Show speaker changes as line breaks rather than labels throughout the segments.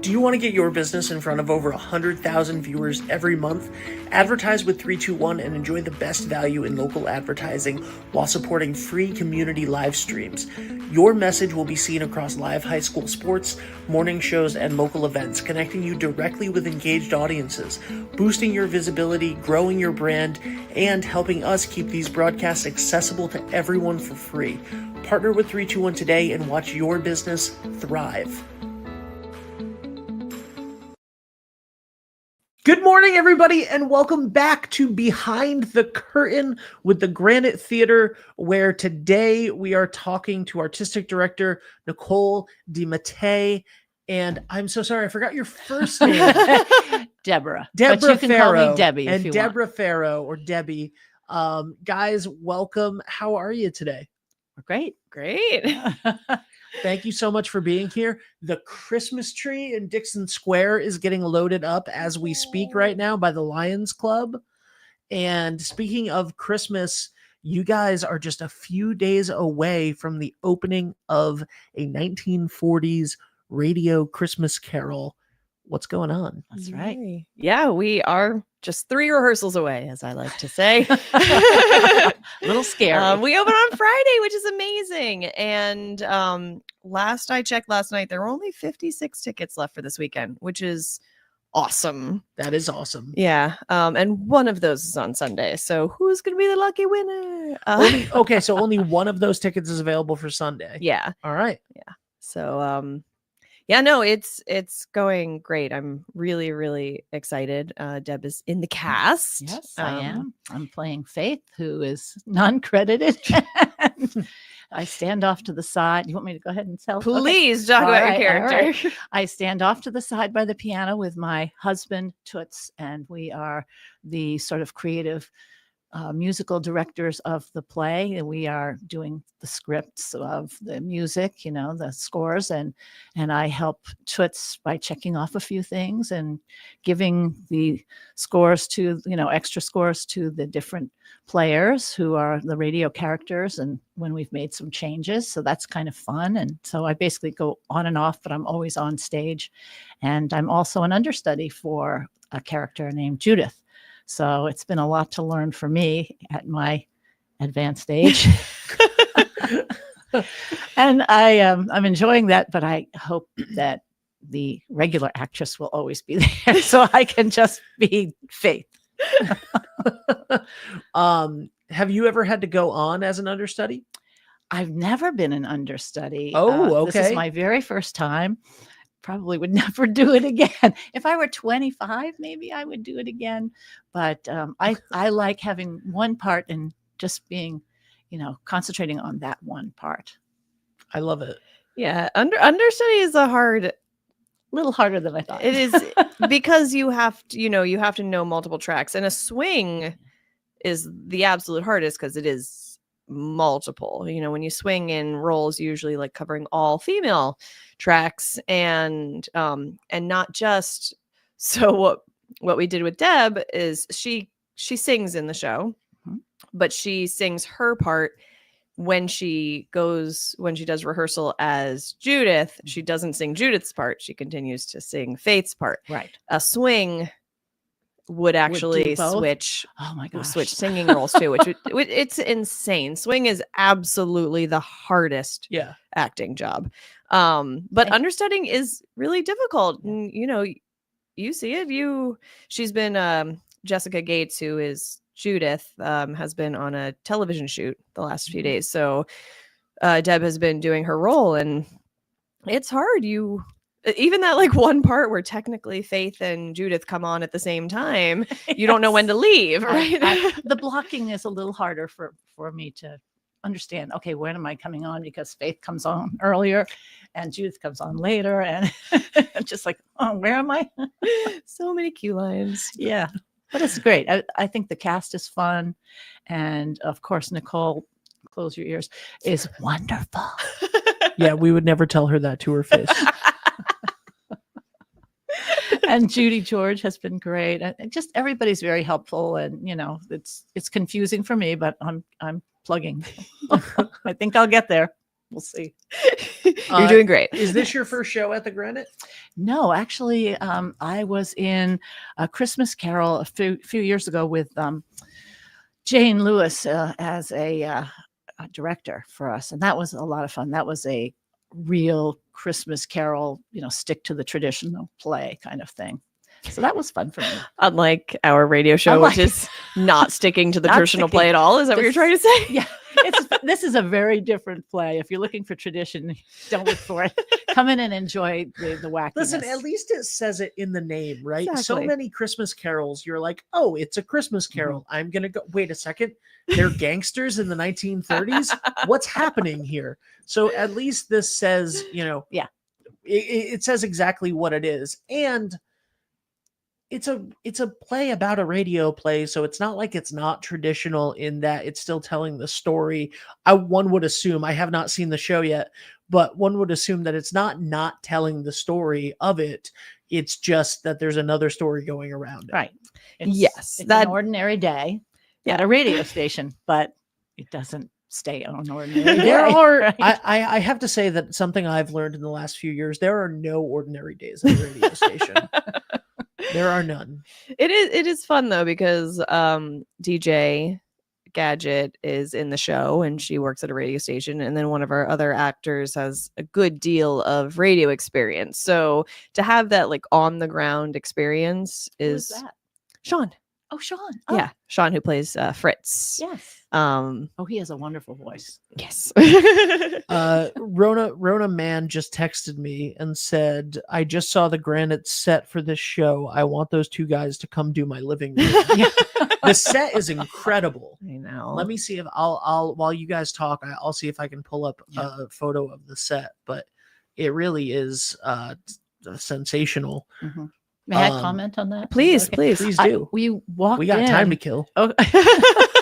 Do you want to get your business in front of over 100,000 viewers every month? Advertise with 321 and enjoy the best value in local advertising while supporting free community live streams. Your message will be seen across live high school sports, morning shows, and local events, connecting you directly with engaged audiences, boosting your visibility, growing your brand, and helping us keep these broadcasts accessible to everyone for free. Partner with 321 today and watch your business thrive. Good morning, everybody, and welcome back to Behind the Curtain with the Granite Theatre, where today we are talking to Artistic Director Nicole DiMattei. And I'm so sorry, I forgot your first name.
Deborah.
Deborah
But you can
Farrow.
call me Debbie
and
if you
Deborah
want.
Farrow or Debbie. Guys, welcome. How are you today?
Great.
Thank you so much for being here. The Christmas tree in Dixon Square is getting loaded up as we speak right now by the Lions Club. And speaking of Christmas, you guys are just a few days away from the opening of a 1940s radio Christmas carol. What's going on?
That's right.
Yay. Yeah, we are just 3 rehearsals away, as I like to say.
A little scary.
We open on Friday, which is amazing. And last I checked last night, there were only 56 tickets left for this weekend, which is awesome.
That is awesome.
Yeah. And one of those is on Sunday. So who's going to be the lucky winner?
Okay, so only one of those tickets is available for Sunday.
Yeah.
All right.
So yeah, no, it's going great. I'm really, really excited. Deb is in the cast.
Yes, I am. I'm playing Faith, who is non-credited. I stand off to the side. You want me to go ahead and tell?
Please talk
All
about
right,
your
all
character.
right. I stand off to the side by the piano with my husband, Toots, and we are the sort of creative musical directors of the play, and we are doing the scripts of the music, the scores, and I help Toots by checking off a few things and giving the scores to extra scores to the different players who are the radio characters, and when we've made some changes, so that's kind of fun. And so I basically go on and off, but I'm always on stage, and I'm also an understudy for a character named Judith. So it's been a lot to learn for me at my advanced age. And I'm enjoying that, but I hope that the regular actress will always be there so I can just be Faith.
Have you ever had to go on as an understudy?
I've never been an understudy.
Oh, okay.
This is my very first time. Probably would never do it again. If I were 25, maybe I would do it again. But I like having one part and just being, concentrating on that one part.
I love it.
Yeah, understudy is a
little harder than I thought.
It is because you have to know multiple tracks, and a swing is the absolute hardest because it is multiple. When you swing in roles, usually like covering all female tracks and not just. So what we did with Deb is she sings in the show, but she sings her part when she does rehearsal as Judith. She doesn't sing Judith's part. She continues to sing Faith's part.
Right.
A swing would actually switch.
Oh my gosh.
Switch singing roles too, which it's insane. Swing is absolutely the hardest acting job. But understudying is really difficult. And, you see it. She's been Jessica Gates, who is Judith, has been on a television shoot the last few days. So Deb has been doing her role, and it's hard. Even that like one part where technically Faith and Judith come on at the same time, you don't know when to leave, right?
The blocking is a little harder for me to understand. Okay, when am I coming on? Because Faith comes on earlier and Judith comes on later, and I'm just like, oh, where am I?
So many cue lines.
Yeah, but it's great. I think the cast is fun, and of course Nicole, close your ears, is wonderful.
Yeah, we would never tell her that to her face.
And Judy George has been great, and just everybody's very helpful. And it's confusing for me, but I'm plugging. I think I'll get there.
We'll see. You're doing great.
Is this your first show at the Granite?
No, actually, I was in A Christmas Carol a few years ago with Jane Lewis as a director for us, and that was a lot of fun. That was a real Christmas Carol, stick to the traditional play kind of thing. So that was fun for me.
Unlike our radio show, which is not sticking to the traditional play at all. Is that what you're trying to say?
Yeah. This is a very different play. If you're looking for tradition, don't look for it. Come in and enjoy the wackiness.
Listen, at least it says it in the name, right?
Exactly.
So many Christmas carols, you're like, oh, it's a Christmas carol. I'm going to go, wait a second. They're gangsters in the 1930s? What's happening here? So at least this says, it says exactly what it is. And it's a play about a radio play, so it's not like it's not traditional in that it's still telling the story. One would assume, I have not seen the show yet, but one would assume that it's not telling the story of it. It's just that there's another story going around it.
Right.
Yes.
It's an ordinary day at a radio station, but it doesn't stay on an ordinary day.
There are,
right?
I have to say that something I've learned in the last few years, there are no ordinary days at a radio station. There are none.
It is fun though, because DJ Gadget is in the show and she works at a radio station, and then one of our other actors has a good deal of radio experience. So to have that like on the ground experience is
that?
Sean.
Oh, Sean.
Yeah, Sean, who plays Fritz.
Yes. He has a wonderful voice.
Yes.
Rona Man just texted me and said, I just saw the Granite set for this show. I want those two guys to come do my living room. The set is incredible.
I know.
Let me see if I'll while you guys talk, I'll see if I can pull up a photo of the set, but it really is sensational.
Mm-hmm. May I comment on that?
Please do.
We got
time to kill.
Oh.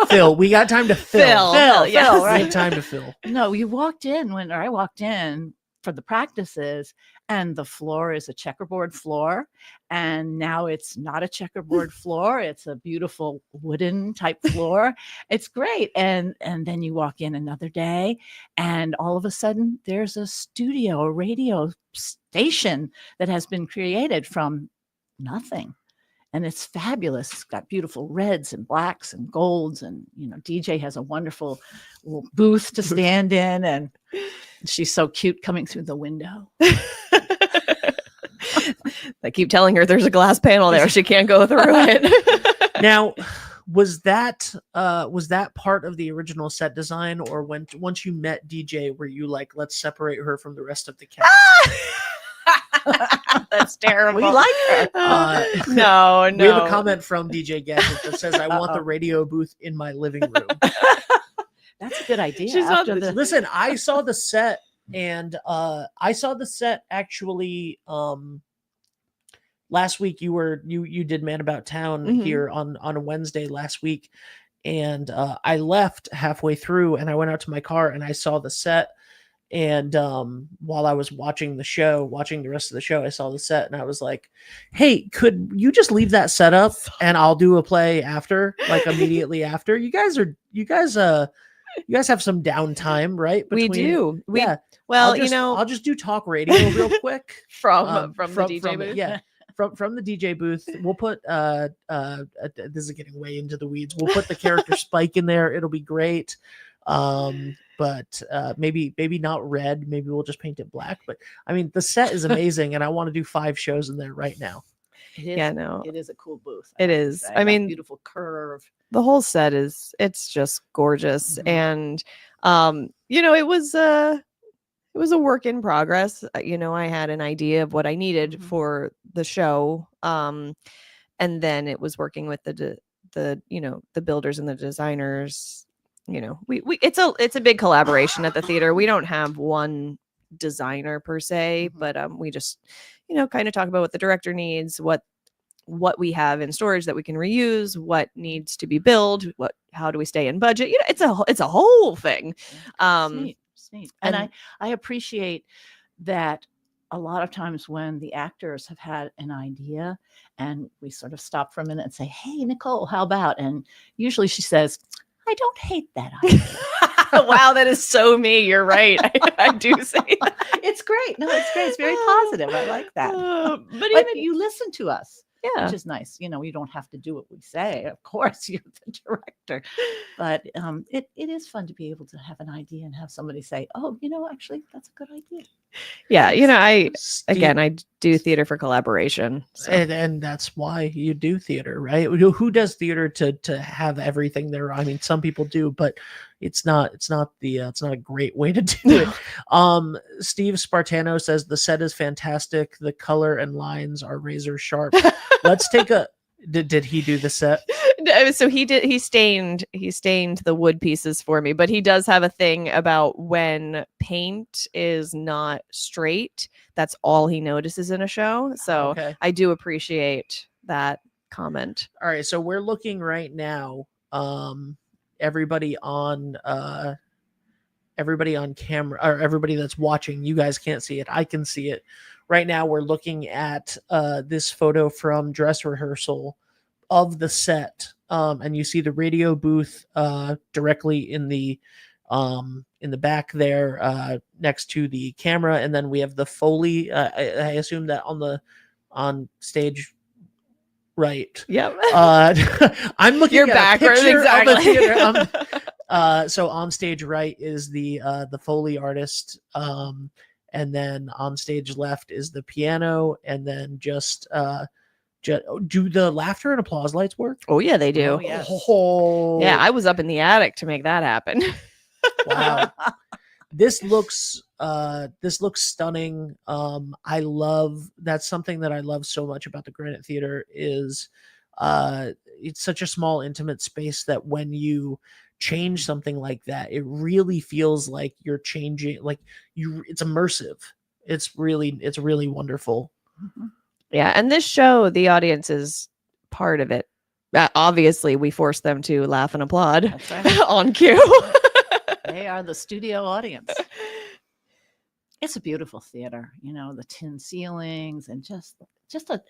Phil, we got time to fill.
Phil, yes.
We have time to fill.
No, I walked in for the practices, and the floor is a checkerboard floor, and now it's not a checkerboard floor. It's a beautiful wooden type floor. It's great. And then you walk in another day, and all of a sudden there's a studio, a radio station that has been created from nothing. And it's fabulous. It's got beautiful reds and blacks and golds. And, DJ has a wonderful little booth to stand in. And she's so cute coming through the window.
I keep telling her there's a glass panel there. She can't go through it.
Now, was that part of the original set design? Or once you met DJ, were you like, let's separate her from the rest of the cast?
That's terrible.
We like her.
No.
We have a comment from DJ Gadget that says, I want the radio booth in my living room.
That's a good idea.
Listen, I saw the set, and I saw the set actually last week. You did Man About Town here on a Wednesday last week, and I left halfway through, and I went out to my car, and I saw the set. And while I was watching the rest of the show, I saw the set, and I was like, hey, could you just leave that set up and I'll do a play after, like immediately after? You guys have some downtime, right?
We do.
Yeah.
Well,
I'll just do talk radio real quick
from the DJ booth.
Yeah. From the DJ booth. We'll put this is getting way into the weeds. We'll put the character Spike in there. It'll be great. But maybe not red. Maybe we'll just paint it black. But I mean, the set is amazing, and I want to do 5 shows in there right now.
It is a cool booth.
It is. I mean,
beautiful curve.
The whole set it's just gorgeous, and it was a work in progress. I had an idea of what I needed for the show, and then it was working with the builders and the designers. It's a big collaboration at the theater. We don't have one designer per se, but we just kind of talk about what the director needs, what we have in storage that we can reuse, what needs to be built, how do we stay in budget. It's a whole thing.
Neat. And I appreciate that. A lot of times when the actors have had an idea and we sort of stop for a minute and say, hey, Nicole, how about? And usually she says, I don't hate that idea.
Wow, that is so me. You're right. I do say that.
It's great. No, it's great. It's very positive. I like that.
But
But
even
you listen to us,
yeah,
which is nice. You don't have to do what we say. Of course, you're the director. But it is fun to be able to have an idea and have somebody say, oh, actually, that's a good idea.
yeah. I
Steve-
do theater for collaboration. So.
and that's why you do theater, right? Who does theater to have everything there? I mean, some people do, but it's not a great way to do it. Steve Spartano says the set is fantastic. The color and lines are razor sharp. Let's take a. Did he do the set?
So he stained the wood pieces for me, but he does have a thing about when paint is not straight, that's all he notices in a show. So
Okay.
I do appreciate that comment.
All right, so we're looking right now. Everybody on camera, or everybody that's watching, you guys can't see it. I can see it. Right now, we're looking at this photo from dress rehearsal of the set, and you see the radio booth directly in the back there, next to the camera, and then we have the Foley. I assume that on stage. Right.
Yep.
I'm looking
You're
at
backwards,
a picture
exactly.
of the theater. So on stage right is the Foley artist, and then on stage left is the piano, and then just do the laughter and applause lights work?
Oh yeah, they do.
Oh, yes.
Oh,
Yeah, I was up in the attic to make that happen.
wow. This looks stunning. That's something that I love so much about the Granite Theater is it's such a small, intimate space that when you change something like that, it really feels like you're changing, it's immersive. It's really wonderful.
Mhm.
Yeah, and this show, the audience is part of it. Obviously, we force them to laugh and applaud
That's right.
on cue.
They are the studio audience. It's a beautiful theater, the tin ceilings and just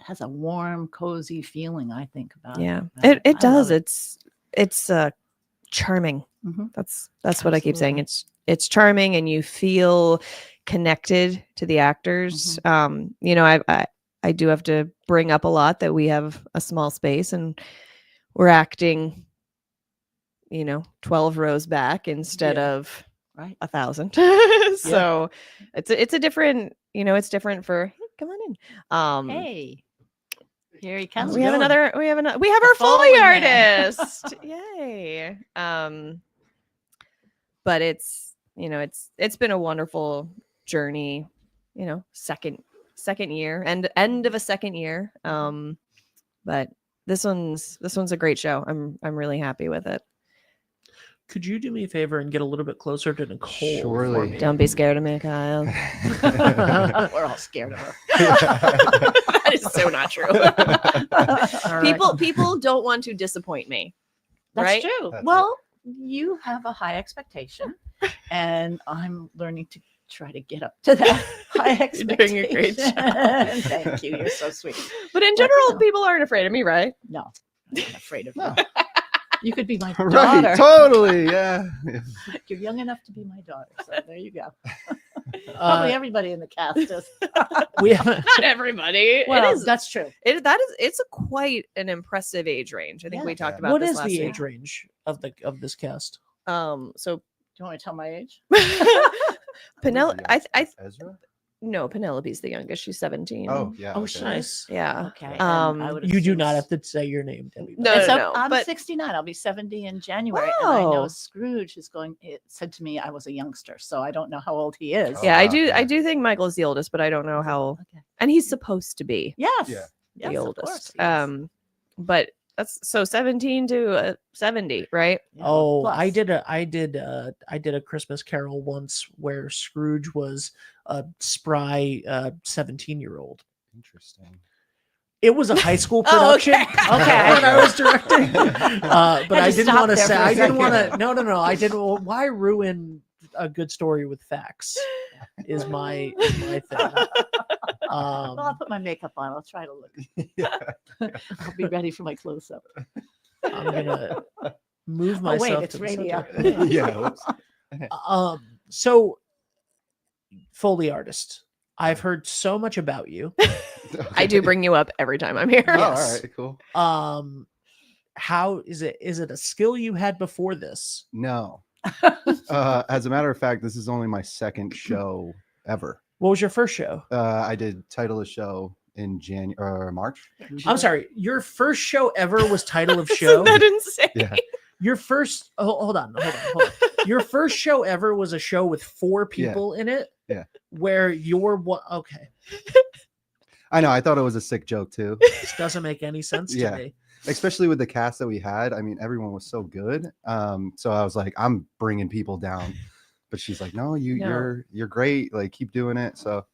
has a warm, cozy feeling, I think, about
Yeah,
it.
it
I
does.
love
It's charming.
Mhm.
That's what I keep saying.
Absolutely.
It's charming, and you feel connected to the actors. I do have to bring up a lot that we have a small space and we're acting 12 rows back instead
Yeah.
of
Right.
1,000. So it's a different, it's different for, hey, come on in.
Hey, here he comes.
we have
Dylan.
we have our
Foley
Foley
man.
artist. Yay. But it's been a wonderful journey, second year and end of a second year. But this one's a great show. I'm really happy with it.
Could you do me a favor and get a little bit closer to Nicole? For
Surely.
me?
Don't be scared of me, Kyle.
We're all scared of her.
That is so not true.
All right.
People don't want to disappoint me.
That's
Right?
true.
That's
Well, you have a high expectation, and I'm learning to try to get up to that high
You're
expectation.
doing a great job.
Thank you. You're so sweet.
But in general, people aren't afraid of me, right?
No, I'm not afraid of you.
No.
You could be my daughter.
Right, totally, yeah.
You're young enough to be my daughter, so there you go.
Uh,
Probably everybody in the cast is.
we have
Not everybody.
Well,
it is.
that's true.
It's a quite an impressive age range. I think we
Yeah.
talked about
what
this
is
last
the
week.
age range of this cast?
So
Do you want me to tell my age?
Penelope,
Ezra?
no, Penelope's the youngest. She's 17.
Oh, yeah.
Oh,
okay.
nice.
Yeah.
Okay. and
Um,
I would
You do
assume
not have to say your name, Debbie.
No,
And so
no,
I'm
but
69. I'll be 70 in January. And I know
Wow.
Scrooge is going. It said to me I was a youngster, so I don't know how old he is.
Oh,
yeah, I
wow,
do.
yeah.
I do think Michael's the oldest, but I don't know how.
Okay.
And he's supposed to be
Yes.
Yeah.
Yes,
the
of
oldest.
course he is.
But that's so 17 to 70, right?
Yeah,
Oh,
plus.
I did a Christmas Carol once where Scrooge was a spry 17-year-old.
Interesting.
It was a high school
Oh,
production.
okay.
Okay.
When I was directing, but
Had
I
to
didn't
stop
want to
there
say.
for a
I didn't want
second.
to. No. I didn't. Well, why ruin a good story with facts? Is my thing.
Well, I'll put my makeup on. I'll try to look.
Yeah.
I'll be ready for my close up.
I'm gonna move
Oh,
myself.
wait, it's
to the
radio.
center.
Yeah, let's
So Foley artist, I've heard so much about you.
I do bring you up every time I'm here.
Oh, all
Yes.
right, cool.
How is it a skill you had before this?
No. As a matter of fact, this is only my second show ever.
What was your first show?
I did title of show in March.
I'm sorry, your first show ever was title of
Isn't
show.
that insane?
Yeah.
Your first hold on. Your first show ever was a show with 4 people in it.
Yeah.
Where you're what? Okay,
I know. I thought it was a sick joke too,
this doesn't make any sense to
Yeah.
me.
especially with the cast that we had. I mean, everyone was so good. So I was like, I'm bringing people down, but she's like, no, you're great. Like, keep doing it. So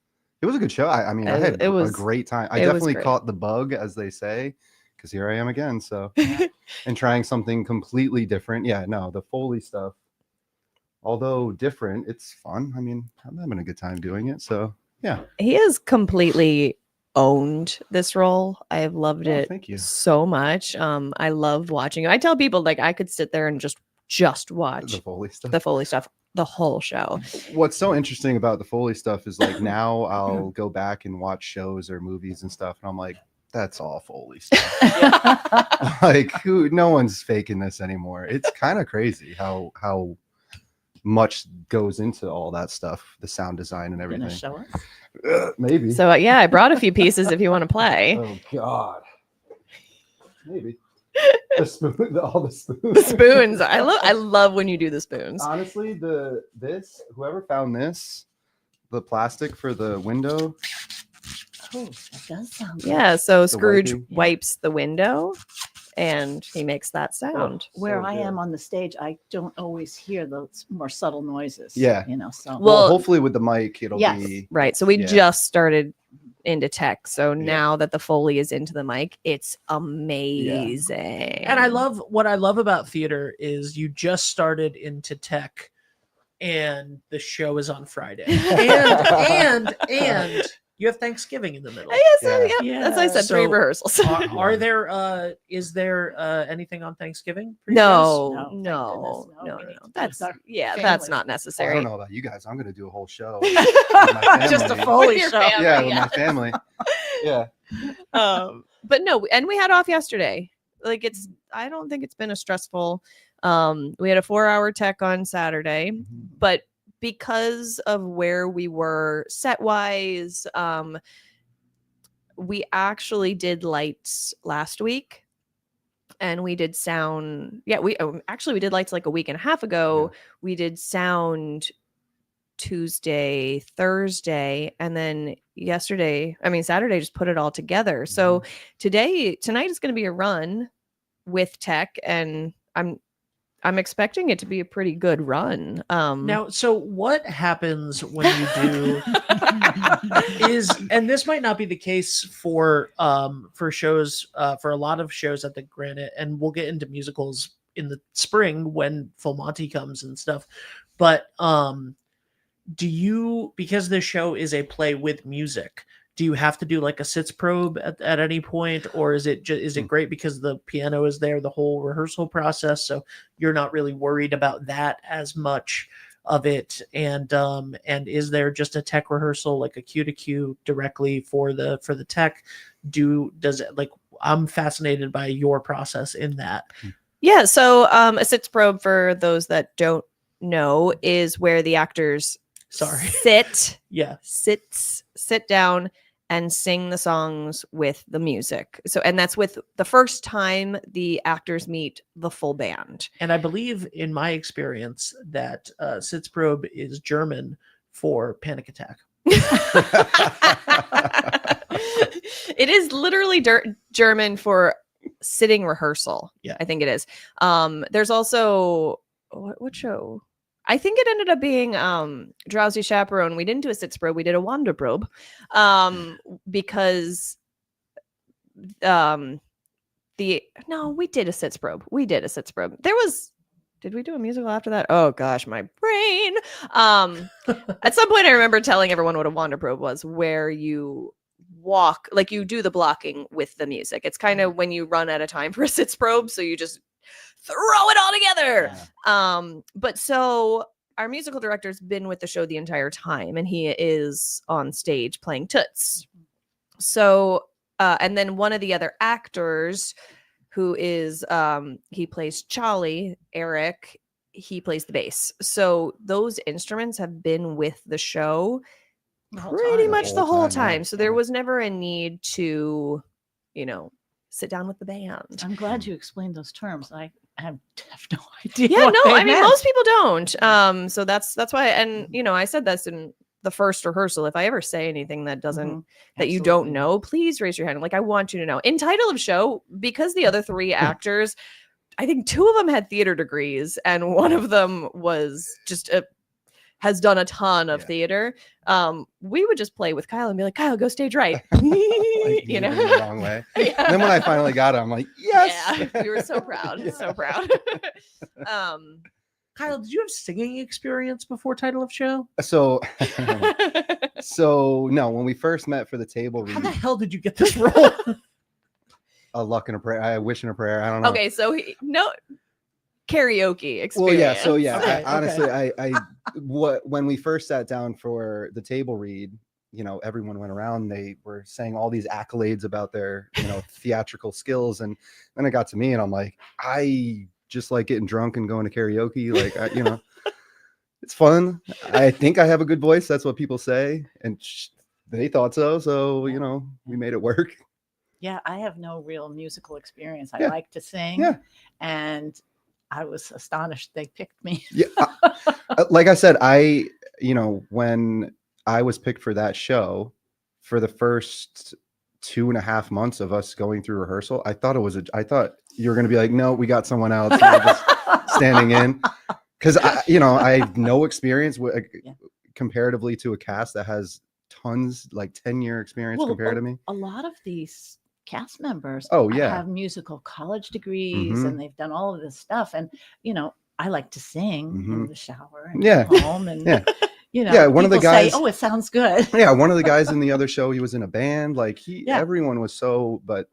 it was a good show. I mean, I had a great time. I definitely caught the bug, as they say, because here I am again. So and trying something completely different. Yeah, no, the Foley stuff, although different, it's fun. I mean, I'm having a good time doing it. So yeah,
He has completely owned this role. I have loved it
thank you.
so much. I love watching it. I tell people like I could sit there and just watch
The Foley stuff.
the Foley stuff the whole show.
What's so interesting about the Foley stuff is like now I'll go back and watch shows or movies and stuff, and I'm like, that's all Foley stuff. Like, no one's faking this anymore. It's kind of crazy how much goes into all that stuff, the sound design and
Gonna
everything.
show us?
Maybe.
So yeah, I brought a few pieces if you want to play.
Oh God. Maybe. The spoon, all the spoons.
Spoons. I love when you do the spoons.
Honestly, whoever found this, the plastic for the window.
Oh, that does sound.
Yeah, so Scrooge
wiping.
wipes the window and he makes that sound.
Where
So
I
good.
am on the stage, I don't always hear those more subtle noises.
Yeah.
So
Well,
Hopefully with the mic, it'll
Yes.
be
Right. So we
Yeah.
just started into tech. So now that the Foley is into the mic, it's amazing.
And what I love about theater is you just started into tech, and the show is on Friday, and you have Thanksgiving in the middle.
That's what I said. 3
So,
rehearsals.
Are there is there anything on Thanksgiving for you guys?
No,
thank
no.
goodness, no. We need to
That's
our
that's
family.
not
I
necessary.
don't know about you guys. I'm gonna do a whole show. With my
Just a
family.
Foley
With your
show.
family.
Yeah, with my family. Yeah.
But no, and we had off yesterday. Like I don't think it's been a stressful. We had a 4-hour tech on Saturday, but because of where we were set wise, we actually did lights last week, and we did sound. Yeah, we did lights like a week and a half ago.
Yeah.
We did sound Tuesday, Thursday, and then Saturday just put it all together. So tonight is going to be a run with tech, and I'm expecting it to be a pretty good run.
Now, so what happens when you do and this might not be the case for shows for a lot of shows at the Granite, and we'll get into musicals in the spring when Full Monty comes and stuff. But do you, because this show is a play with music, do you have to do like a sits probe at any point, or is it great because the piano is there the whole rehearsal process, so you're not really worried about that as much of it? And is there just a tech rehearsal, like a cue to cue directly for the tech? Does it, like, I'm fascinated by your process in that.
Yeah, so a sits probe, for those that don't know, is where the actors sit down and sing the songs with the music. So, and that's with the first time the actors meet the full band.
And I believe, in my experience, that Sitzprobe is German for panic attack.
It is literally German for sitting rehearsal.
Yeah,
I think it is. There's also what show? I think it ended up being Drowsy Chaperone. We didn't do a sits probe. We did a Wanderprobe because we did a sits probe. Did we do a musical after that? Oh gosh, my brain. At some point I remember telling everyone what a Wanderprobe was, where you walk, like you do the blocking with the music. It's kind of when you run out of time for a sits probe, so you just throw it all together. But so our musical director's been with the show the entire time, and he is on stage playing Toots. So, and then one of the other actors who is, he plays Charlie, Eric, he plays the bass. So those instruments have been with the show pretty much the whole time. So there was never a need to, you know, sit down with the band.
I'm glad you explained those terms. I have no idea.
Yeah,
what
no,
they
I mean,
meant.
most people don't. So that's why, and you know, I said this in the first rehearsal. If I ever say anything that doesn't that you don't know, please raise your hand. Like, I want you to know. In title of show, because the other three actors, I think two of them had theater degrees, and one of them was just has done a ton of theater. We would just play with Kyle and be like, Kyle, go stage right.
Like,
you know,
the wrong way. And then when I finally got it, I'm like, yes.
Yeah, we were so proud. So proud.
Kyle, did you have singing experience before title of show?
So no, when we first met for the table
How the
read,
hell did you get this role?
a luck and a prayer, I wish and a prayer. I don't know.
Okay, so no karaoke experience.
Well, yeah. So yeah,
Okay,
honestly, I when we first sat down for the table read, you know, everyone went around. They were saying all these accolades about their, you know, theatrical skills, and then it got to me, and I'm like, I just like getting drunk and going to karaoke. Like, you know, it's fun. I think I have a good voice. That's what people say, and they thought so. So you know, we made it work.
Yeah, I have no real musical experience. I
Yeah.
like to sing,
Yeah.
and I was astonished they picked me.
Yeah, like I said, you know, when I was picked for that show, for the first 2.5 months of us going through rehearsal, I thought you were going to be like, no, we got someone else. We're just standing in, because you know, I have no experience with comparatively to a cast that has tons, like 10-year experience compared to me.
A lot of these cast members have musical college degrees, and they've done all of this stuff. And you know, I like to sing in the shower and at home, and you know,
one of the guys
say, oh, it sounds good.
One of the guys in the other show, he was in a band. Like everyone was so, but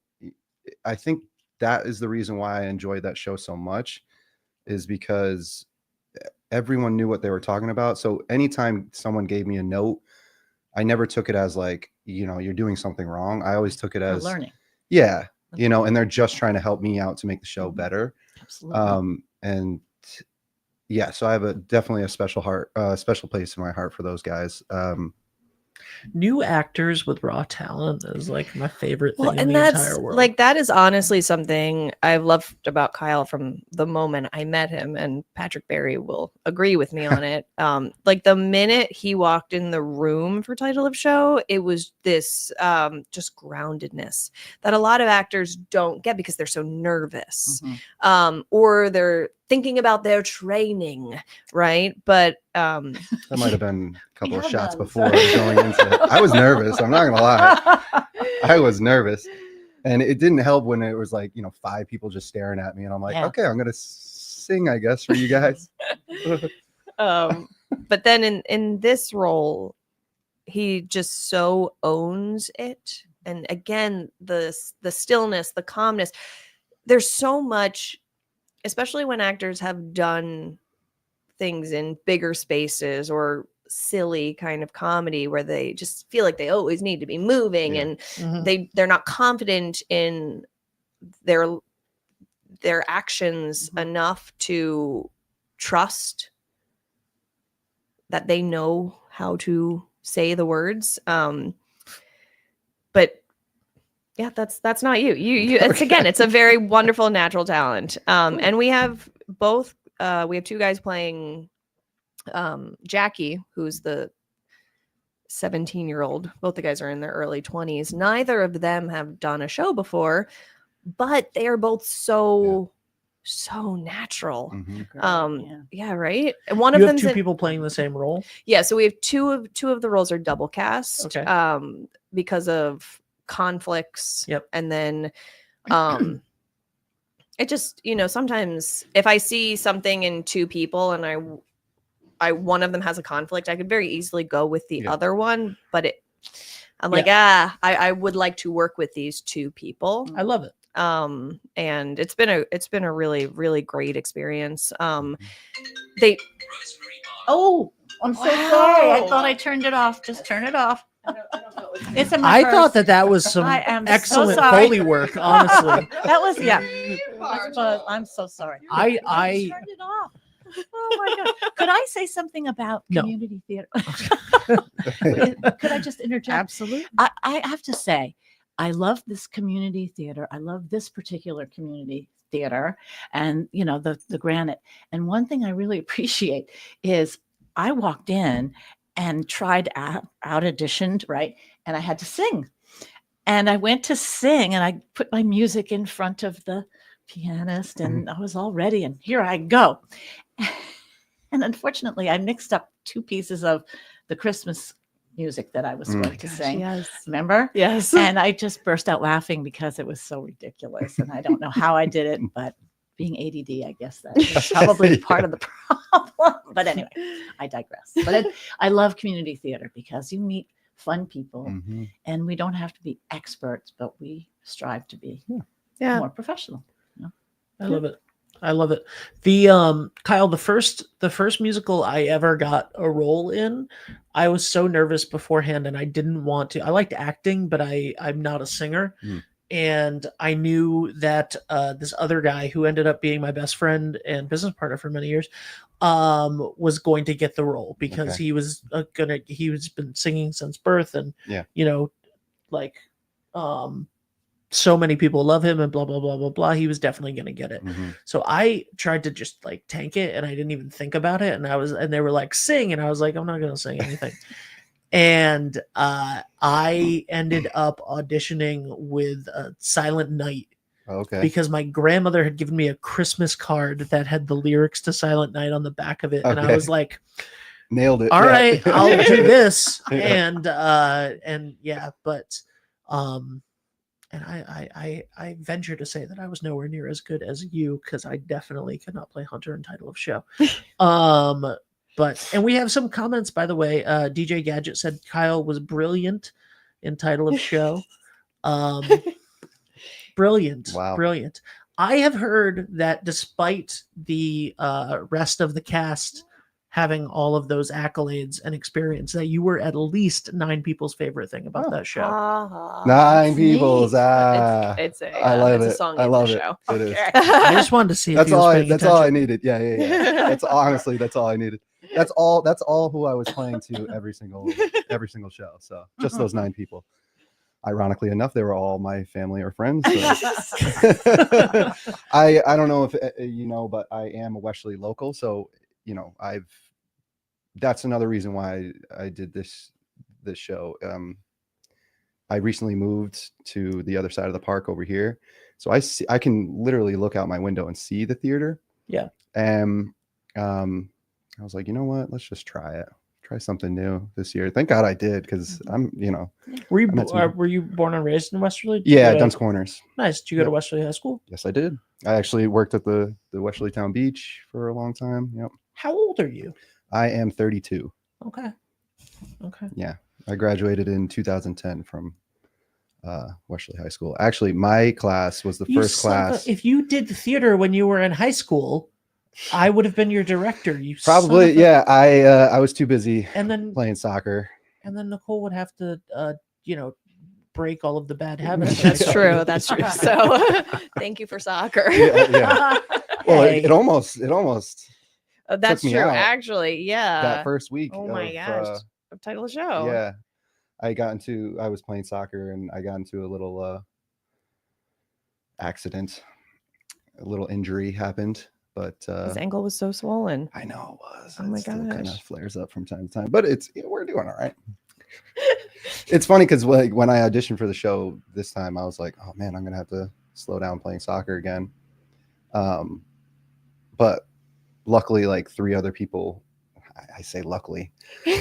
I think that is the reason why I enjoyed that show so much, is because everyone knew what they were talking about. So anytime someone gave me a note, I never took it as like, you know, you're doing something wrong. I always took it as
learning.
Yeah. You know, and they're just trying to help me out to make the show better.
Absolutely.
And yeah, so I have definitely a special place in my heart for those guys.
New actors with raw talent is like my favorite thing in
and
the
that's
entire world.
like, that is honestly something I've loved about Kyle from the moment I met him, and Patrick Berry will agree with me on it. Like the minute he walked in the room for title of show, it was this just groundedness that a lot of actors don't get because they're so nervous, or they're thinking about their training, right? But
that might have been a couple of shots before going into it. I was nervous. I'm not gonna lie. I was nervous, and it didn't help when it was like, you know, 5 people just staring at me, and I'm like, okay, I'm gonna sing, I guess, for you guys.
But then in this role, he just so owns it, and again, the stillness, the calmness. There's so much, especially when actors have done things in bigger spaces or silly kind of comedy where they just feel like they always need to be moving, and they're not confident in their actions enough to trust that they know how to say the words. But yeah, that's not you. It's again, it's a very wonderful natural talent. And we have both. We have 2 guys playing Jackie, who's the 17-year-old. Both the guys are in their early 20s. Neither of them have done a show before, but they are both so natural. Yeah, right. And one of them,
2 people playing the same role.
Yeah, so we have two of the roles are double cast.
Okay.
Because of conflicts. And then it just, you know, sometimes if I see something in 2 people and I one of them has a conflict, I could very easily go with the other one, but I'm like, I would like to work with these 2 people.
I love it.
And it's been a really, really great experience. They
Oh, I'm so sorry. I thought I turned it off. Just turn it off. It's in my
I
purse.
thought that was some
I am so
excellent
sorry.
Foley work, honestly.
That was I'm so sorry.
I
turned it off. Oh my god! Could I say something about
No.
community theater? Could I just interject?
Absolutely.
I have to say, I love this community theater. I love this particular community theater, and the Granite. And one thing I really appreciate is I walked in and tried out auditioned, right, and I had to sing, and I went to sing, and I put my music in front of the pianist, and I was all ready, and here I go. And unfortunately, I mixed up two pieces of the Christmas music that I was supposed to sing.
Yes.
Remember?
Yes.
And I just burst out laughing because it was so ridiculous. And I don't know how I did it, but being ADD, I guess that is probably part of the problem. But anyway, I digress. But I love community theater because you meet fun people and we don't have to be experts, but we strive to be more professional.
I love it. I love it. The Kyle, the first musical I ever got a role in, I was so nervous beforehand and I didn't want to. I liked acting, but I'm not a singer. And I knew that this other guy who ended up being my best friend and business partner for many years was going to get the role because he was he's been singing since birth, and so many people love him and blah blah blah blah blah. He was definitely going to get it. So I tried to just like tank it, and I didn't even think about it. And they were like, sing, and I was like, I'm not going to sing anything. And I ended up auditioning with Silent Night. Because my grandmother had given me a Christmas card that had the lyrics to Silent Night on the back of it, and I was like,
nailed it.
All right, I'll do this. And and I venture to say that I was nowhere near as good as you, because I definitely could not play Hunter in Title of Show. And we have some comments, by the way. DJ Gadget said Kyle was brilliant in Title of Show. Brilliant.
Wow.
Brilliant. I have heard that despite the rest of the cast having all of those accolades and experience, that you were at least 9 people's favorite thing about that show.
9 people's.
It's
I love
it's
it.
a song
I
in
love
the
it.
show.
It is.
I just wanted to see if
That's
he was
all.
paying
That's all I
attention.
needed. Yeah. That's honestly, that's all I needed. That's all who I was playing to every single show. So just those 9 people. Ironically enough, they were all my family or friends. So. I don't know if you know, but I am a Westerly local, so that's another reason why I did this show. I recently moved to the other side of the park over here, so I can literally look out my window and see the theater.
Yeah.
And I was like, you know what? Let's just try something new this year. Thank God I did, because I'm.
Were you born and raised in Westerly?
Yeah, Duns Corners.
Nice. Did you go to Westerly High School?
Yes, I did. I actually worked at the Westerly Town Beach for a long time. Yep.
How old are you?
I am 32.
Okay.
Yeah, I graduated in 2010 from Westerly High School. Actually, my class was the first class.
If you did theater when you were in high school, I would have been your director. You
probably. Yeah, I was too busy playing soccer.
And then Nicole would have to break all of the bad habits.
That's true. That's true. So thank you for soccer.
Yeah. Well, it almost
that's
took me
true.
out
Actually, yeah.
that first week.
Oh my gosh. Of Title of Show.
Yeah. I was playing soccer and I got into a little accident. A little injury happened, but
his ankle was so swollen.
I know it was.
Oh my
It still kind
gosh.
of flares up from time to time, but we're doing all right. It's funny because when I auditioned for the show this time, I was like, oh man, I'm gonna have to slow down playing soccer again. But luckily, like 3 other people, I say luckily,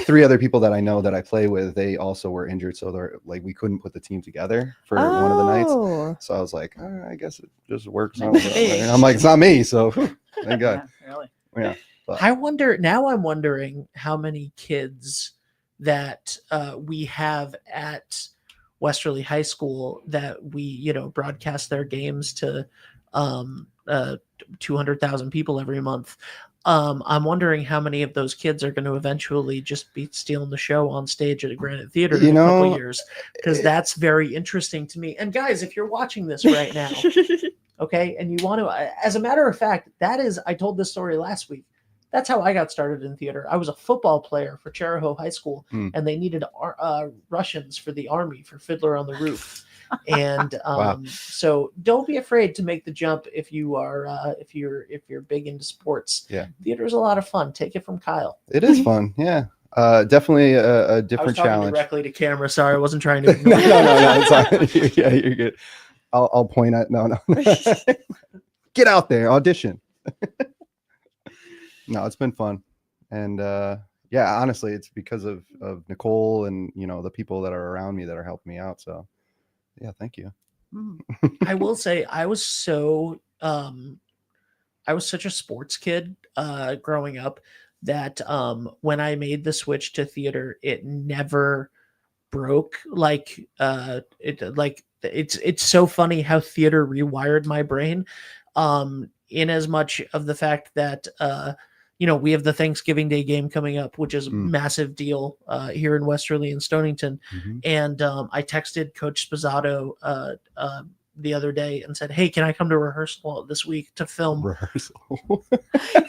3 other people that I know that I play with, they also were injured, so they're like, we couldn't put the team together for one of the nights. So I was like, I guess it just works out. And I'm like, it's not me, so thank God.
Yeah, really.
Yeah. But
I'm wondering how many kids that we have at Westerly High School that we broadcast their games to 200,000 people every month. I'm wondering how many of those kids are going to eventually just be stealing the show on stage at a Granite Theater
You
in a couple
know,
years, because that's very interesting to me. And guys, if you're watching this right now, okay, and you want to, as a matter of fact, I told this story last week. That's how I got started in theater. I was a football player for Cherahoe High School, and they needed Russians for the army for Fiddler on the Roof. And
Wow.
so don't be afraid to make the jump if you are if you're big into sports.
Yeah.
Theater is a lot of fun. Take it from Kyle.
It is fun. Yeah. Definitely a
I was
different
talking
challenge.
directly to camera. Sorry, I wasn't trying to.
No, it's fine. Yeah, you're good. I'll point at no. Get out there, audition. No, it's been fun, and yeah, honestly, it's because of Nicole and the people that are around me that are helping me out. So, yeah, thank you.
I will say I was such a sports kid growing up that when I made the switch to theater, it never broke. It's so funny how theater rewired my brain, in as much of the fact that we have the Thanksgiving Day game coming up, which is a massive deal here in Westerly and Stonington. And I texted Coach Spozzato the other day and said, "Hey, can I come to rehearsal this week to film?"
Rehearsal.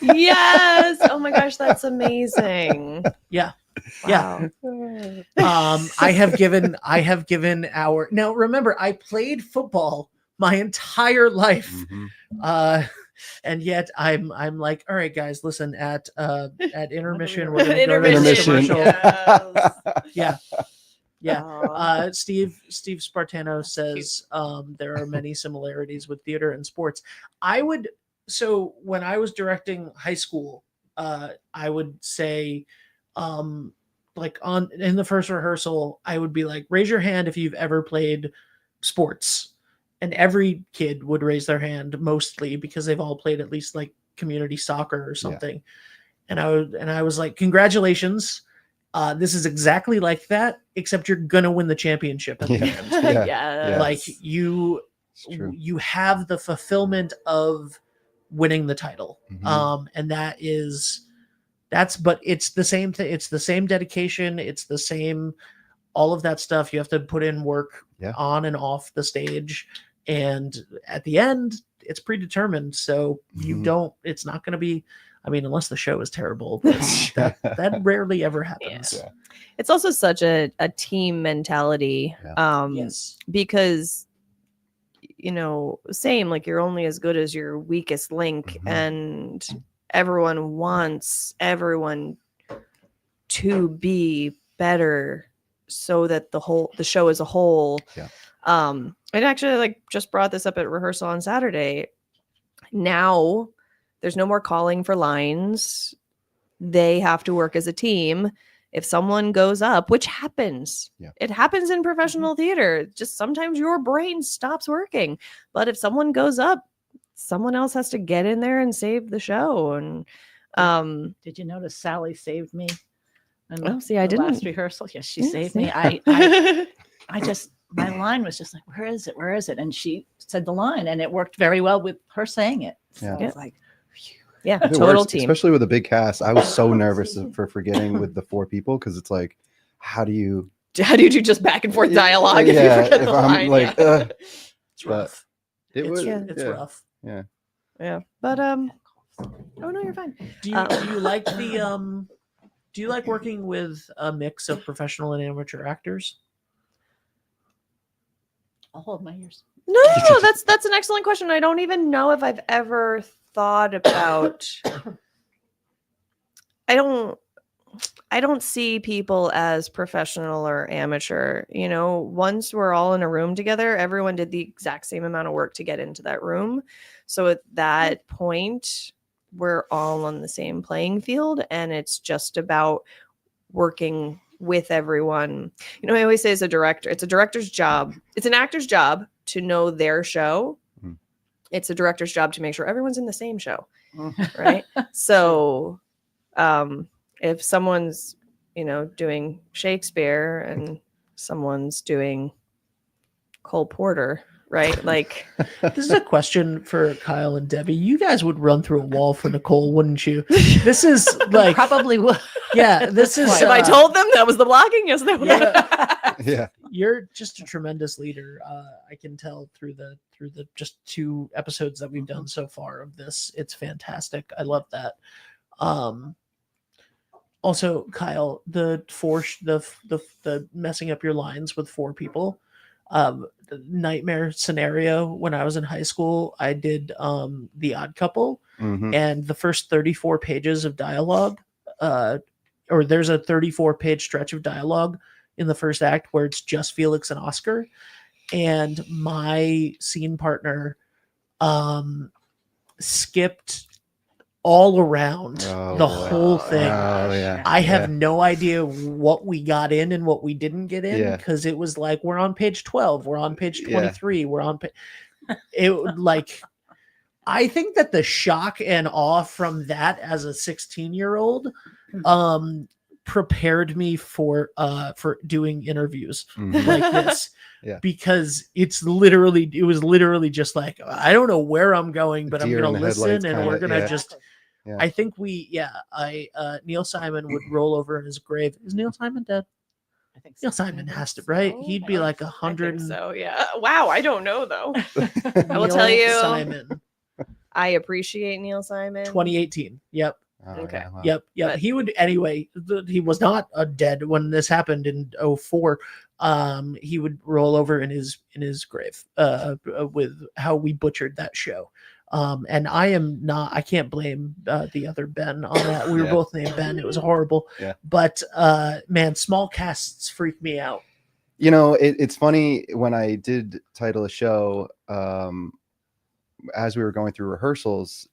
Yes. Oh my gosh, that's amazing.
Yeah.
Wow.
Yeah. I have given now remember, I played football my entire life. And yet I'm like, all right, guys, listen, at intermission, we're gonna go to this commercial.
Yes.
Yeah. Steve Spartano says there are many similarities with theater and sports. So when I was directing high school, I would say in the first rehearsal, I would be like, raise your hand if you've ever played sports. And every kid would raise their hand, mostly because they've all played at least like community soccer or something. Yeah. And I was like, congratulations. This is exactly like that, except you're gonna win the championship at the end.
Yes.
Like you have the fulfillment of winning the title. And but it's the same thing. It's the same dedication. It's the same, all of that stuff. You have to put in work on and off the stage. And at the end, it's predetermined. So it's not going to be, unless the show is terrible, that rarely ever happens.
Yeah. It's also such a team mentality.
Yes.
Because, same, like you're only as good as your weakest link, and everyone wants everyone to be better so that the show as a whole. I actually just brought this up at rehearsal on Saturday. Now there's no more calling for lines. They have to work as a team. If someone goes up, which happens, it happens in professional theater. Just sometimes your brain stops working. But if someone goes up, someone else has to get in there and save the show. And
did you notice Sally saved me?
I didn't.
Last rehearsal, yes, she saved me. I just, my line was just like, where is it? Where is it? And she said the line, and it worked very well with her saying it. So I was like,
total team.
Especially with a big cast. I was so nervous for forgetting with the 4 people, because it's like, how do you
do just back and forth dialogue if you forget the line?
It's rough. It's rough.
Yeah. But oh no, you're fine.
Do you like do you like working with a mix of professional and amateur actors?
I'll hold my ears.
No, that's an excellent question. I don't even know if I've ever thought about. I don't see people as professional or amateur. Once we're all in a room together, everyone did the exact same amount of work to get into that room. So at that point, we're all on the same playing field, and it's just about working with everyone. I always say, as a director, it's a director's job. It's an actor's job to know their show. It's a director's job to make sure everyone's in the same show. Right. So if someone's, doing Shakespeare and someone's doing Cole Porter, right? Like,
This is a question for Kyle and Debbie. You guys would run through a wall for Nicole, wouldn't you? This is like,
Probably would.
yeah, this is.
if I told them that was the blocking, yes, they would.
Yeah.
Yeah.
You're just a tremendous leader. I can tell through the just 2 episodes that we've done so far of this. It's fantastic. I love that. Also, Kyle, the messing up your lines with 4 people. The nightmare scenario when I was in high school, I did The Odd Couple,
Mhm.
and the first 34 pages of dialogue, or there's a 34-page stretch of dialogue in the first act where it's just Felix and Oscar, and my scene partner skipped all around
Oh,
the
boy.
whole thing.
Oh yeah.
I have
Yeah.
no idea what we got in and what we didn't get in,
Yeah.
because it was like, we're on page 12, we're on page
Yeah.
23, we're on it like, I think that the shock and awe from that as a 16-year-old prepared me for doing interviews
Mhm.
like this.
Yeah.
Because it was literally just like, I don't know where I'm going, but I'm
Deer in
gonna
the
listen,
headlights
and
kinda,
we're gonna
yeah.
just
Yeah.
I think Neil Simon would roll over in his grave. Is Neil Simon dead?
I think
Neil Simon has to, right?
so.
He'd be like
I
100.
think so, yeah. Wow, I don't know though. I will
Neil
tell you,
Simon,
I appreciate Neil Simon.
2018. Yep.
Oh,
Okay.
yeah, wow.
Yep.
But-
He would anyway. He was not dead when this happened in 2004. He would roll over in his grave with how we butchered that show. And I can't blame the other Ben on that. We were
Yeah.
both named Ben. It was horrible.
Yeah.
But man, small casts freak me out.
You know, it's funny, when I did title a show, as we were going through rehearsals,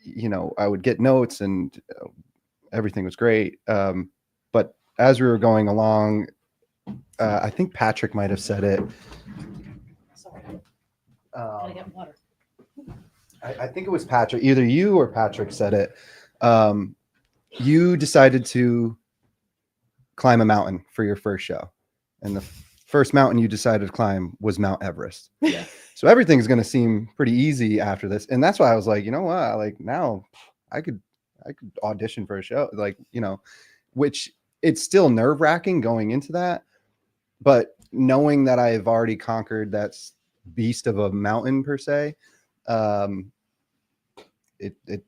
you know, I would get notes and everything was great. But as we were going along, I think Patrick might have said it.
Sorry, gotta get water.
I think it was Patrick, either you or Patrick said it. You decided to climb a mountain for your first show, and the first mountain you decided to climb was Mount Everest.
Yeah.
So everything's going to seem pretty easy after this. And that's why I was like, you know what? Like, now I could audition for a show, like, you know, which it's still nerve wracking going into that. But knowing that I've already conquered that beast of a mountain per se, it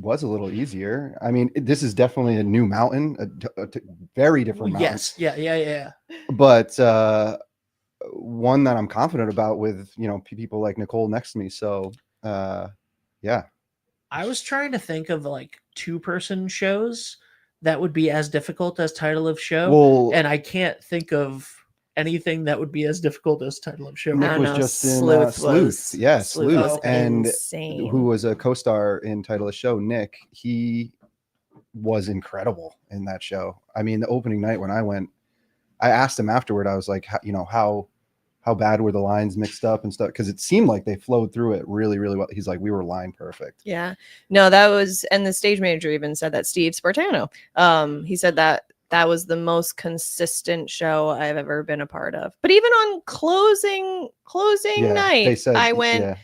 was a little easier. I mean, this is definitely a new mountain, a very different mountain.
Yes. Yeah.
But one that I'm confident about with, you know, people like Nicole next to me. So yeah.
I was trying to think of like 2-person shows that would be as difficult as title of show,
Well,
and I can't think of anything that would be as difficult as title of show.
Nick
I don't
was
know,
just in
Sleuth
Sleuth.
was-
Yeah,
Sleuth
Sleuth.
was
And
insane.
who was a co-star in title of show, Nick, he was incredible in that show. I mean, the opening night when I went, I asked him afterward, I was like, how bad were the lines mixed up and stuff? Because it seemed like they flowed through it really, really well. He's like, we were line perfect.
Yeah, no, that was, and the stage manager even said that, Steve Spartano. He said that was the most consistent show I've ever been a part of. But even on closing
Yeah,
night,
they said,
I went
yeah.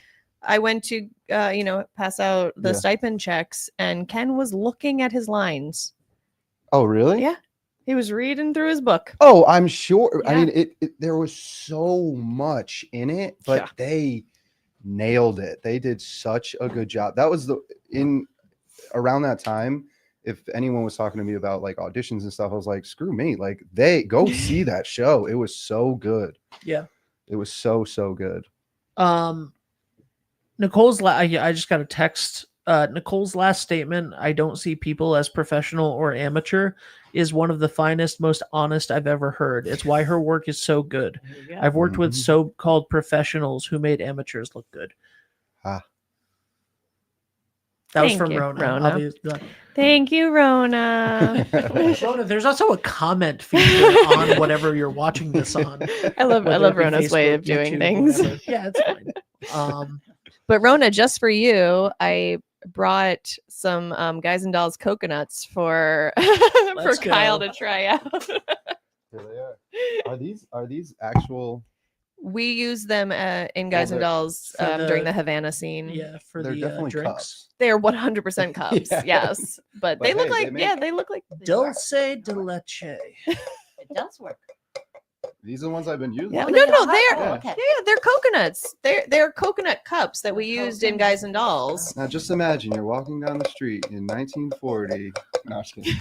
to pass out the
Yeah.
stipend checks, and Ken was looking at his lines.
Oh, really?
Yeah, he was reading through his book.
Oh, I'm sure. I
Yeah.
mean, there was so much in it, but
Yeah.
they nailed it. They did such a good job. That was around that time. If anyone was talking to me about like auditions and stuff, I was like, screw me. Like, they go see that show. It was so good.
Yeah.
It was so good.
Nicole's I just got a text. Nicole's last statement, I don't see people as professional or amateur, is one of the finest, most honest I've ever heard. It's why her work is so good. I've worked with
Mhm.
so-called professionals who made amateurs look good.
Ah.
That was
Thank
from
you,
Rona.
Rona.
Obviously.
Thank you, Rona.
Rona, there's also a comment feature on whatever you're watching this on.
I love
whether it be
Rona's way
Facebook,
of doing
YouTube,
things.
whatever. Yeah, it's fine.
But Rona, just for you, I brought some Guys and Dolls coconuts for
Let's
Kyle
go.
to try out.
Here they are. Are these actual?
We use them in Guys and
they're-
Dolls
for
during
the-
the Havana scene.
Yeah, for
They're
the
definitely
drinks.
cups.
They're 100% cups.
Yeah.
Yes, but
But
they look
hey,
like
they
they look like
Dulce de leche.
It does work.
These are the ones I've been using.
Yeah.
Oh,
No,
they
no,
are?
they're
Oh,
Yeah.
okay.
yeah, they're coconuts. They're coconut cups that we
They're
used in
coconut.
Guys and Dolls.
Now just imagine you're walking down the street in 1940. No, I'm just kidding.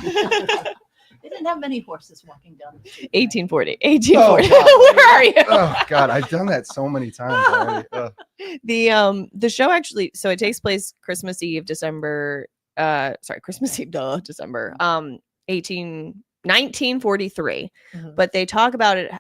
They didn't have many horses walking down the street.
1840. 1840.
Oh,
Where are you?
Oh God, I've done that so many times already. Ugh.
The show actually, so it takes place Christmas Eve, December Christmas Eve, December 1943.
Mhm.
But they talk about it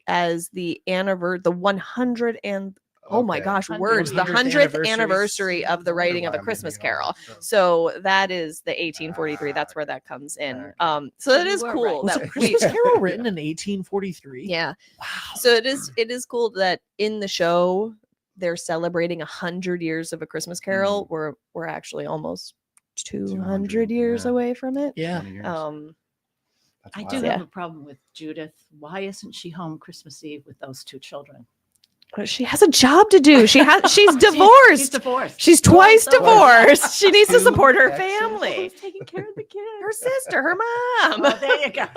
as the 100 and oh my
Okay.
gosh,
100th
words, the
100th
100th anniversary of the
Wonder
writing of
why
A
I'm
Christmas
thinking
Carol.
about it.
So that is the 1843. That's where that comes in.
Alright.
So
So
it
you
is
were
cool
right.
Was
that
a
we
Christmas Carol written in 1843?
yeah.
Wow.
So it is cool that in the show they're celebrating 100 years of A Christmas Carol. We're actually almost 200 years
yeah.
away from it.
Yeah.
20 years. That's
I
wild.
do
Yeah.
have a problem with Judith. Why isn't she home Christmas Eve with those two children?
She has a job to do. She's
She's
divorced.
divorced.
She's twice
Twice.
divorced. She needs to
Two
support her
exes.
family.
Who's taking care of the kids?
Her sister, her mom.
Oh, there you go.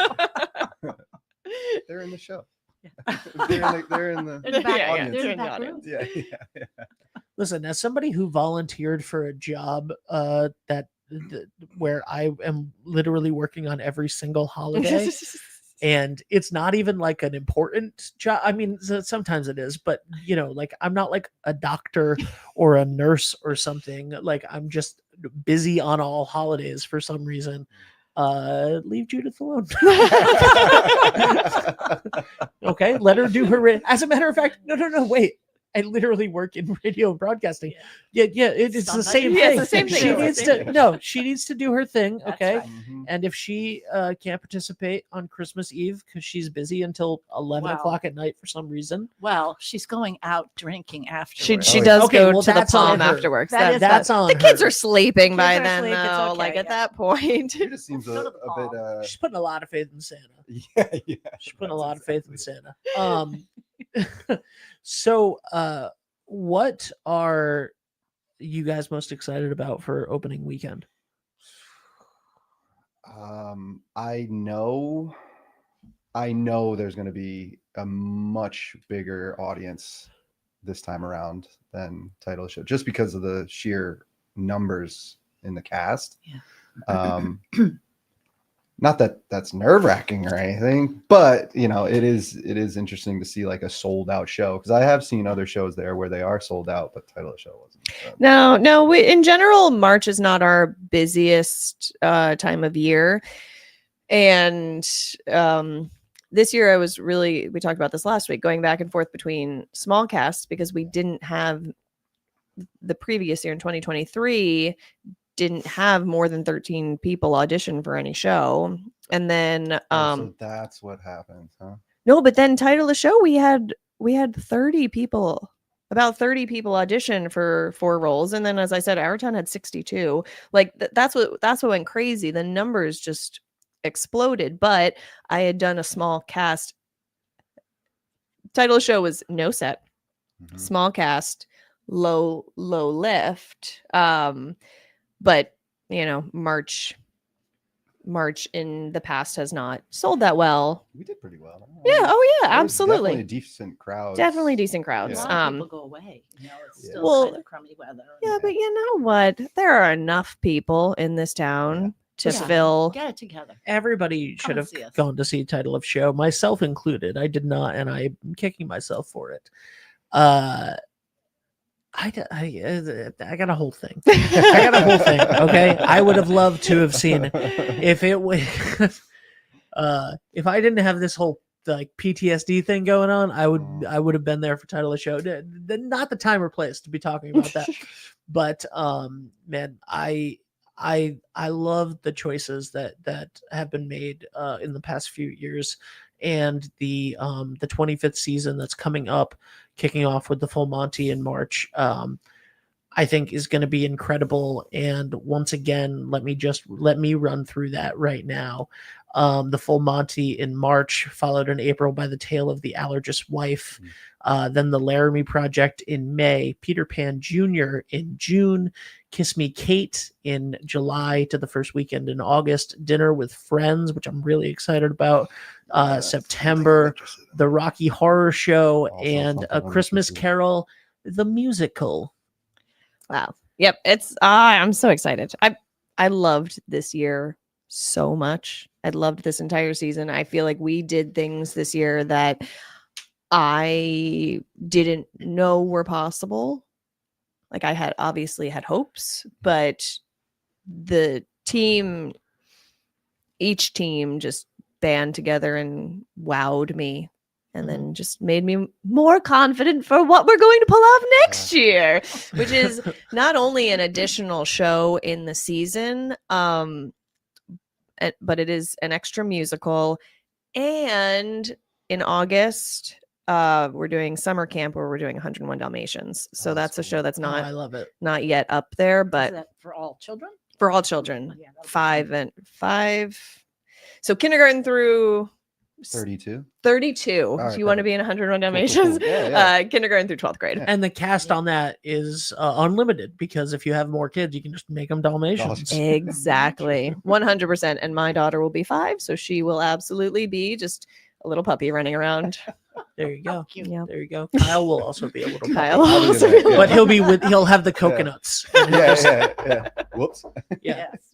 They're in the show.
Yeah.
they're in the
They're in the back,
Yeah,
they're in
they're
the
in the
back
audience.
room.
yeah.
Listen, as somebody who volunteered for a job where I am literally working on every single holiday, and it's not even like an important job. I mean, sometimes it is, but like I'm not like a doctor or a nurse or something. Like I'm just busy on all holidays for some reason. Leave Judith alone. Okay, let her do her. As a matter of fact, no, wait. I literally work in radio broadcasting. Yeah, it's the
Sometimes-
same
Yeah,
thing.
it's the same thing.
She
It's the
needs
same
to she needs to do her thing.
That's
Okay.
right.
Mhm.
And if she can't participate on Christmas Eve because she's busy until 11
Wow.
o'clock at night for some reason,
Well, she's going out drinking
She
afterwards.
she
Oh,
does
okay,
go
well,
to the
that's on
palm
her.
afterwards.
That is
that's on
the kids
her.
are sleeping
Kids
by
are
then,
asleep, it's
though.
okay,
Like at
yeah.
that point.
It just seems
Go
a
to the
bit.
She's putting a lot of faith in Santa.
Yeah.
She's putting a
That's
lot of faith in
exactly
Santa. So what are you guys most excited about for opening weekend?
I know there's going to be a much bigger audience this time around than title of the show, just because of the sheer numbers in the cast.
Yeah.
Not that that's nerve-wracking or anything, but it is interesting to see like a sold out show, because I have seen other shows there where they are sold out, but title of the show wasn't. So.
No. We, in general, March is not our busiest time of year, and this year we talked about this last week, going back and forth between small casts because we didn't have the previous year in 2023 didn't have more than 13 people audition for any show, and then
So that's what happens, huh?
no, but then title of the show we had 30 people. About 30 people audition for 4 roles, and then, as I said, our town had 62. Like that's what went crazy. The numbers just exploded. But I had done a small cast. Title of the show was no set,
Mhm.
small cast, low lift. But March in the past has not sold that well.
We did pretty well.
Yeah. Oh yeah,
There was
absolutely.
definitely a decent crowd.
Definitely decent
A
crowds.
lot of people go away. It's
Yeah.
still
Well,
kind of crummy weather.
Yeah, but you know what? There are enough people in this town to
Yeah.
fill.
Get it together.
Everybody
Come
should
and
have
see us.
gone to see title of show, myself included. I did not, and I'm kicking myself for it. I got a whole thing. I got a whole thing. Okay, I would have loved to have seen it if it was. If I didn't have this whole like PTSD thing going on, I would have been there for title of show. Not the time or place to be talking about that, but man, I love the choices that have been made in the past few years, and the 25th season that's coming up, kicking off with the full Monty in March. I think is going to be incredible. And once again, let me run through that right now. The Full Monty in March, followed in April by The Tale of the Allergist's Wife. Then The Laramie Project in May, Peter Pan Jr. in June, Kiss Me Kate in July to the first weekend in August, Dinner with Friends, which I'm really excited about, September, The Rocky Horror Show,
Also
and
something
A
I'm
Christmas
interested in.
Carol, the musical.
Wow. Yep. It's I'm so excited. I loved this year so much. I loved this entire season. I feel like we did things this year that I didn't know were possible. Like I had obviously had hopes, but the team, each team just band together and wowed me, and then just made me more confident for what we're going to pull off next year, which is not only an additional show in the season, but it is an extra musical. And in August, we're doing summer camp where we're doing 101 Dalmatians. So that's a show that's
Oh, I love it.
not yet up there,
Is
but
that for all children?
for all children,
Yeah, that'll be
5 and 5. So kindergarten through
32.
32.
right,
If you want to
perfect.
be in 101
Cool, cool,
Dalmatians,
cool. Yeah.
kindergarten through 12th grade.
And the cast on that is unlimited, because if you have more kids, you can just make them Dalmatians.
Exactly. 100%. And my daughter will be 5, so she will absolutely be just a little puppy running around.
There you go.
cute.
Yeah.
There you go. Kyle will also be a little
Kyle
puppy.
will
I'll
also
do that,
be-
yeah.
But he'll have the coconuts.
Yeah. Whoops.
Yeah.
Yes.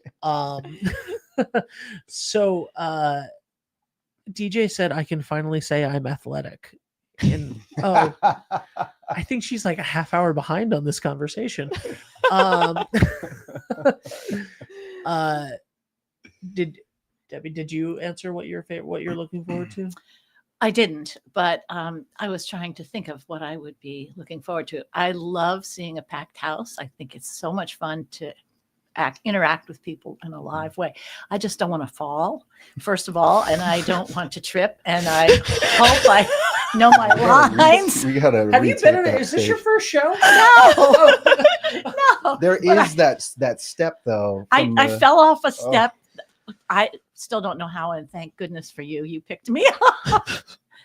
So DJ said I can finally say I'm athletic. And I think she's like a half hour behind on this conversation. Did you answer what you're looking forward to?
I didn't, but I was trying to think of what I would be looking forward to. I love seeing a packed house. I think it's so much fun to interact with people in a live way. I just don't want to fall, first of all, and I don't want to trip. And I hope I know my lines.
We gotta.
Have you been in
retake
it?
that
Is this your
stage.
first show?
No, no.
There
but
is that step though.
I
from
I
the-
fell off a step. I still don't know how, and thank goodness for you. You picked me up.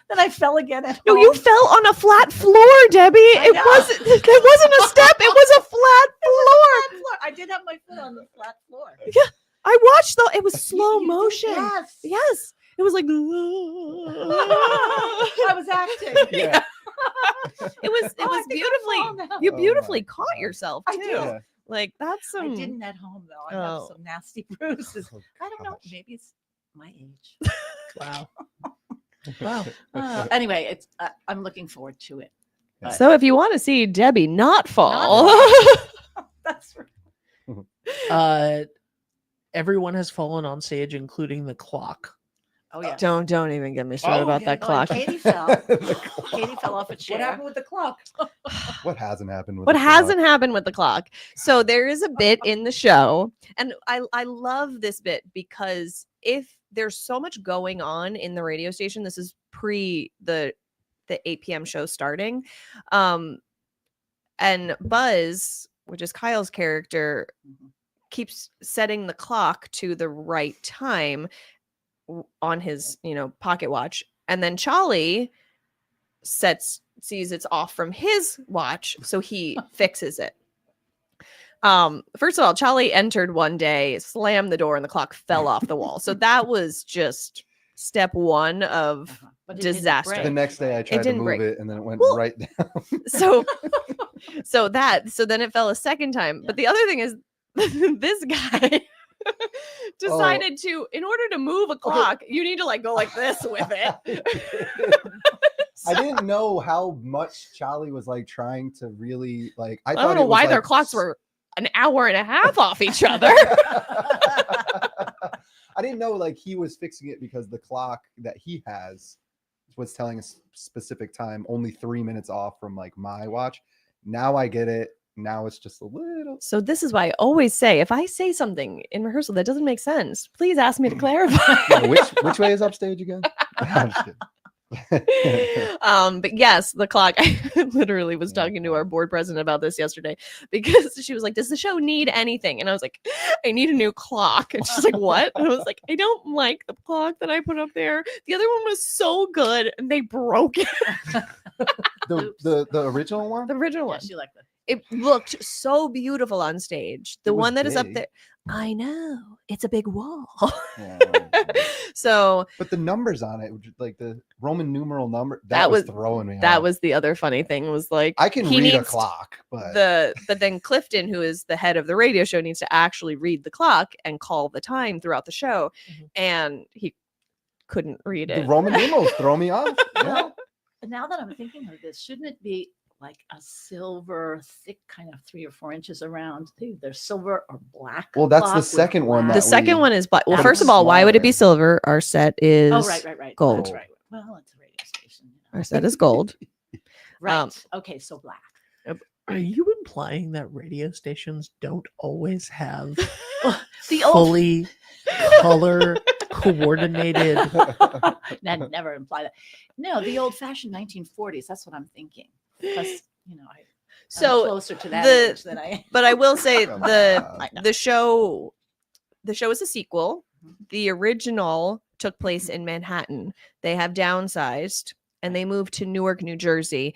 Then I fell again.
No, you fell on a flat floor, Debbie. It
know.
wasn't a step. It was a flat floor.
I did have my foot on the flat floor.
I watched though. It was slow
You did,
motion.
Yes.
Yes. It was like
I was acting.
Yeah.
it was
Oh, I
was
think I fall
beautifully.
now.
You
Oh my
beautifully caught
God.
yourself
I
too.
did.
Yeah.
Like that's
I
some.
didn't at home though. I have
Oh.
some nasty bruises.
Oh,
I don't know.
gosh.
Maybe it's my age.
Wow. Wow.
Anyway, it's I'm looking forward to it. But
So if you want to see Debbie not fall,
that's right.
Everyone has fallen on stage, including the clock.
Oh yeah.
don't even get me started
Oh,
about
yeah,
that
Oh,
clock.
and Katie fell.
The clock.
Katie fell off a chair.
with the clock?
What hasn't happened with
What
the clock?
hasn't happened with the clock? So there is a bit in the show, and I love this bit because if there's so much going on in the radio station, this is pre the 8 p.m. show starting, and Buzz, which is Kyle's character, keeps setting the clock to the right time on his pocket watch, and then Charlie sees it's off from his watch, so he fixes it. First of all, Charlie entered one day, slammed the door, and the clock fell off the wall. So that was just step one of
But it didn't
disaster.
break,
The next day I
right?
tried to
didn't
move
break.
it and then it went
Well-
right down.
so so then it fell a second time. But the other thing is this guy decided to, in order to move a clock, you need to like go like this with it.
I didn't know how much Charlie was like trying to really like. I
I
thought
don't
it
know
was,
why
like,
their clocks were an hour and a half off each other.
I didn't know like he was fixing it because the clock that he has was telling a specific time, only 3 minutes off from like my watch. Now I get it. Now it's just a little.
So this is why I always say, if I say something in rehearsal that doesn't make sense, please ask me to clarify.
Yeah, which way is upstage again? I'm just kidding.
But yes, the clock. I literally was talking to our board president about this yesterday because she was like, "Does the show need anything?" And I was like, "I need a new clock." And she's like, "What?" And I was like, "I don't like the clock that I put up there. The other one was so good, and they broke it."
the original one.
The original
Yeah,
one.
she liked that.
It looked so beautiful on stage. The
It was
one that is up
big.
there, I know it's a big wall.
Yeah,
So
but the numbers on it, like the Roman numeral number,
That
that was
was-
throwing me.
that
off.
was the other funny thing. Was like
I can
he
read a
needs
clock, but
but then Clifton, who is the head of the radio show, needs to actually read the clock and call the time throughout the show, and he couldn't read
the
it.
Roman numerals throw me off. Yeah.
But now that I'm thinking of this, shouldn't it be like a silver, thick, kind of 3 or 4 inches around? Either silver or black.
Well, that's the
clock with
second one
black-
The
that
second
we-
one is black. Well,
That
first
was
of all, why would it be
smaller.
silver? Our set is
Oh, right.
gold.
That's right. Well, it's a radio station. You know.
Our set is gold.
Right. Okay, so black.
Are you implying that radio stations don't always have
The old
fully color coordinated?
that never imply that. No, the old-fashioned 1940s. That's what I'm thinking. Plus, I'm
So
closer to that
the-
age than I am.
But I will say
Come
the
on.
the show is a sequel. The original took place in Manhattan. They have downsized and they moved to Newark, New Jersey,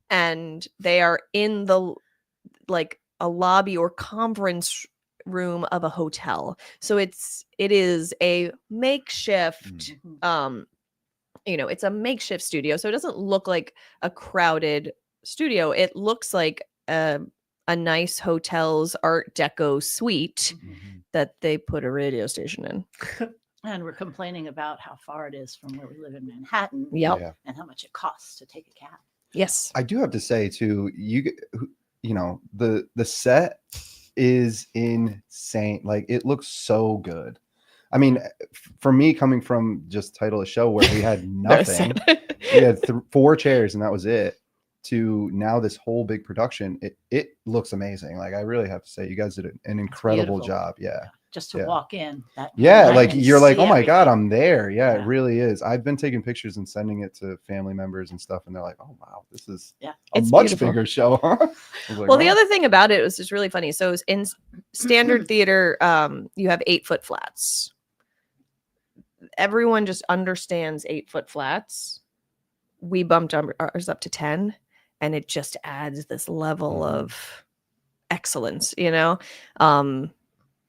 and they are in the like a lobby or conference room of a hotel. So it is a makeshift
Mhm.
it's a makeshift studio, so it doesn't look like a crowded studio. It looks like a nice hotel's art deco suite
Mhm.
that they put a radio station in.
And we're complaining about how far it is from where we live in Manhattan
Yep.
Yeah.
and how much it costs to take a cab.
Yes.
I do have to say too, the set is insane. Like it looks so good. I mean, for me, coming from just title a show where we had nothing, we had 4 chairs and that was it, to now this whole big production, it looks amazing. Like I really have to say, you guys did an incredible
beautiful.
job. Yeah.
Just to
Yeah.
walk in. That
Yeah,
night
like
and
you're like,
see
oh my God,
everything.
I'm there. Yeah,
Yeah.
it really is. I've been taking pictures and sending it to family members and stuff, and they're like, oh wow, this is
Yeah.
a
It's
much
beautiful.
bigger show. Huh? I was like,
Well, the
"Wow."
other thing about it was just really funny. So in standard theater, you have 8-foot flats. Everyone just understands 8-foot flats. We bumped ours up to 10, and it just adds this level
Mhm.
of excellence,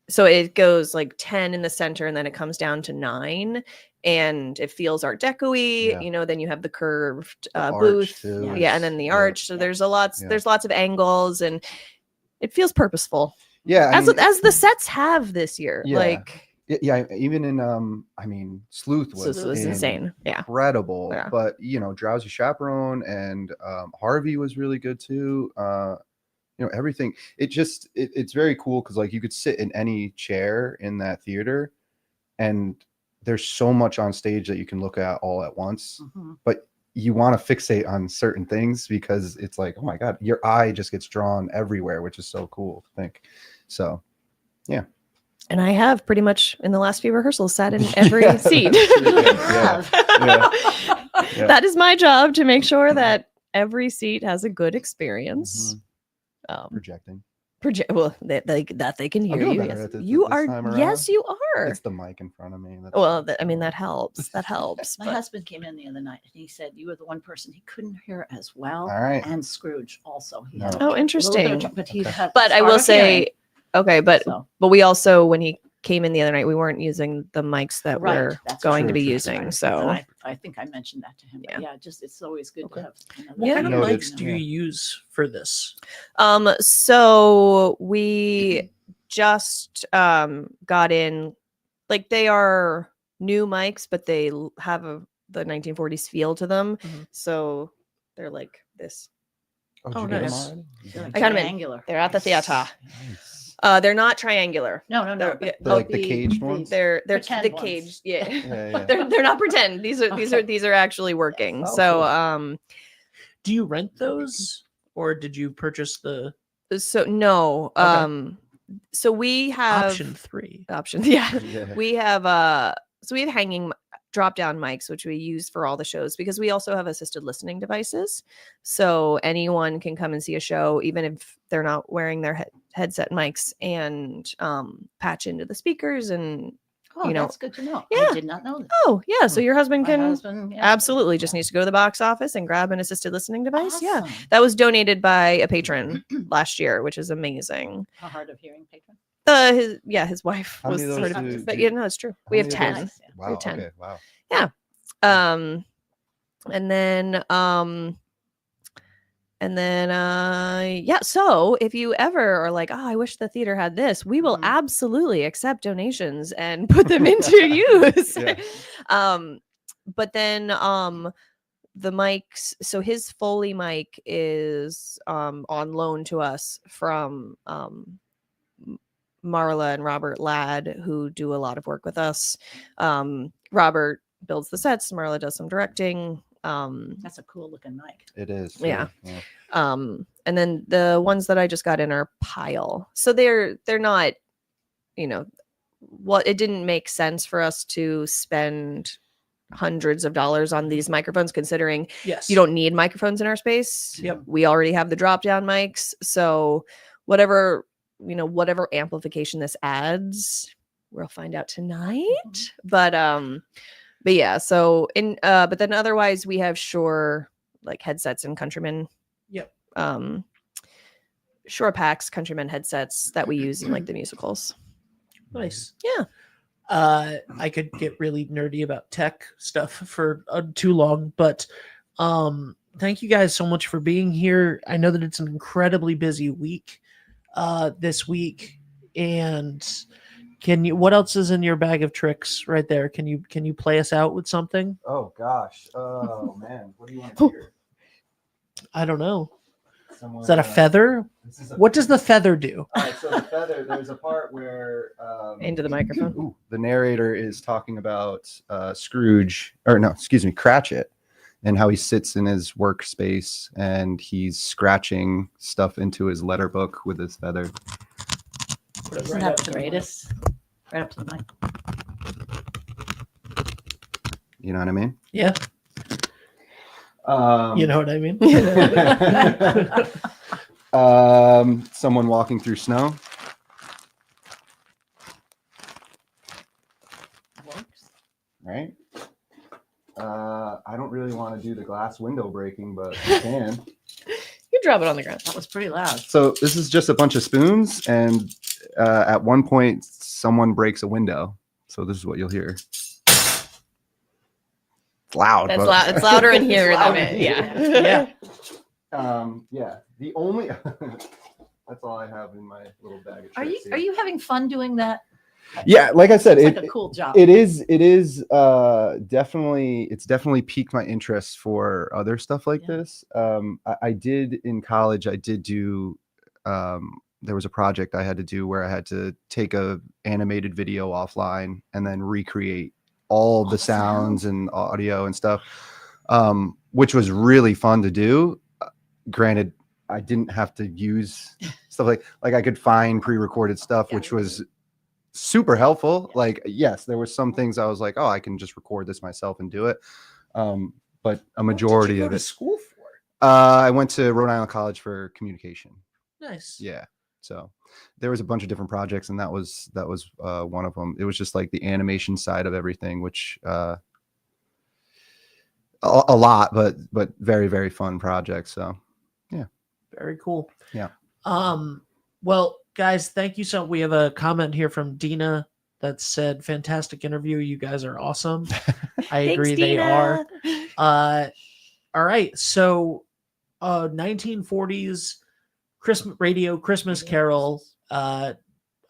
So it goes like 10 in the center, and then it comes down to 9, and it feels Art Deco-y.
Yeah.
Then you have the curved
The arch,
booth,
too,
yeah, and
is-
then the
yeah,
arch. So
yeah,
there's
yeah.
there's lots of angles, and it feels purposeful,
Yeah, I mean,
as the sets have this year.
Yeah.
Like
yeah, even in Sleuth
so
was,
this was insane. Yeah,
incredible.
Yeah.
But Drowsy Chaperone and Harvey was really good too. Everything. It's very cool because like you could sit in any chair in that theater, and there's so much on stage that you can look at all at once.
Mhm.
But you want to fixate on certain things because it's like, oh my God, your eye just gets drawn everywhere, which is so cool to think. So yeah.
and I have pretty much in the last few rehearsals sat in every
Yeah,
seat.
yeah, yeah.
That is my job, to make sure that every seat has a good experience.
Projecting.
Well, that they can hear
doing
you.
better
Yes.
at this
You
this
are.
time around.
Yes, you are.
It's the mic in front of me. That's-
Well, that helps. That helps.
My
but-
husband came in the other night and he said you were the one person he couldn't hear as well.
All right.
And Scrooge also. He
No.
had a
Oh,
little bit of
interesting.
but he
Okay.
had
But I
hard
will
of hearing,
say, okay, but
so,
we also, when he came in the other night, we weren't using the mics that
Right,
we're
that's
going to
true,
be
true,
using.
and
So
I think I mentioned that to him. But
Yeah.
yeah, it's always good
Okay.
to have another
What
Yeah.
kind of
Noted.
mics do you use for this?
So we just got in, like, they are new mics, but they have the 1940s feel to them.
Mhm.
So they're like this.
Oh,
Oh,
did you get them
nice.
already?
They're like
I got 'em in.
triangular.
They're at the theater.
Nice.
They're not triangular.
No,
They're-
but
yeah,
They're like the caged ones?
They're
Pretend
the
ones.
cage. Yeah.
Yeah, yeah.
they're not pretend. These are
Okay.
these are actually working.
Oh,
So
cool.
Do you rent those, or did you purchase the
so no.
Okay.
So we have
option 3?
options. Yeah.
Yeah.
We have so we have hanging drop down mics, which we use for all the shows, because we also have assisted listening devices. So anyone can come and see a show, even if they're not wearing their headset mics, and patch into the speakers. And
Oh,
you know,
that's good to know.
Yeah.
I did not know that.
oh yeah, so your husband
My
can
husband, yeah.
absolutely just needs to go to the box office and grab an assisted listening device. Yeah,
Awesome.
that was donated by a patron last year, which is amazing.
A hard of hearing patron.
His wife
How
was
many of
sort
those
of, but yeah, no, it's true. We have 10.
Nice, yeah.
Wow.
10.
Okay. Wow.
And then yeah, so if you ever are like, oh, I wish the theater had this, we will absolutely accept donations and put them into use.
Yeah.
But then the mics, so his Foley mic is on loan to us from Marla and Robert Ladd, who do a lot of work with us. Robert builds the sets, Marla does some directing.
That's a cool looking mic.
It is.
Yeah. And then the ones that I just got in are Pile. So they're not, it didn't make sense for us to spend hundreds of dollars on these microphones, considering
Yes.
you don't need microphones in our space.
Yep.
We already have the drop down mics. So whatever amplification this adds, we'll find out tonight. But yeah, so but then otherwise we have Shure like headsets and Countryman.
Yep.
Shure Packs, Countryman headsets that we use in like the musicals.
Nice.
Yeah.
I could get really nerdy about tech stuff for too long, but thank you guys so much for being here. I know that it's an incredibly busy week this week, and what else is in your bag of tricks right there? Can you play us out with something?
Oh gosh. Oh man. What do you want to hear?
I don't know.
Someone,
Is that a feather? What does the feather do?
All right, so the feather, there's a part where
Into the microphone.
the narrator is talking about Cratchit, and how he sits in his workspace and he's scratching stuff into his letter book with his feather.
Isn't that the greatest? Right up to the mic.
You know what I mean?
Yeah. You know what I mean?
Someone walking through snow.
Works.
Right? I don't really want to do the glass window breaking, but I can.
You drop it on the ground.
That was pretty loud.
So this is just a bunch of spoons, and at one point, someone breaks a window. So this is what you'll hear. It's loud.
That's loud. It's louder in here than it. Yeah.
Yeah.
The only that's all I have in my little bag of
Are
tricks
you
here.
having fun doing that?
Yeah, like I said,
It's like a cool job.
it is definitely piqued my interest for other stuff like
Yeah.
this. I did in college, I did do there was a project I had to do where I had to take a animated video offline and then recreate all the sounds and audio and stuff, which was really fun to do. Granted, I didn't have to use stuff like I could find pre-recorded stuff, which was super helpful. Like, yes, there were some things I was like, oh, I can just record this myself and do it. But a majority
What did you
of
go to
it.
school for?
I went to Rhode Island College for communication.
Nice.
Yeah. So there was a bunch of different projects, and that was one of them. It was just like the animation side of everything, which a lot, but very, very fun project. So yeah.
Very cool.
Yeah.
Well, guys, thank you so much. We have a comment here from Dina that said, fantastic interview. You guys are awesome. I agree. They are. All right. So 1940s Christmas Carol,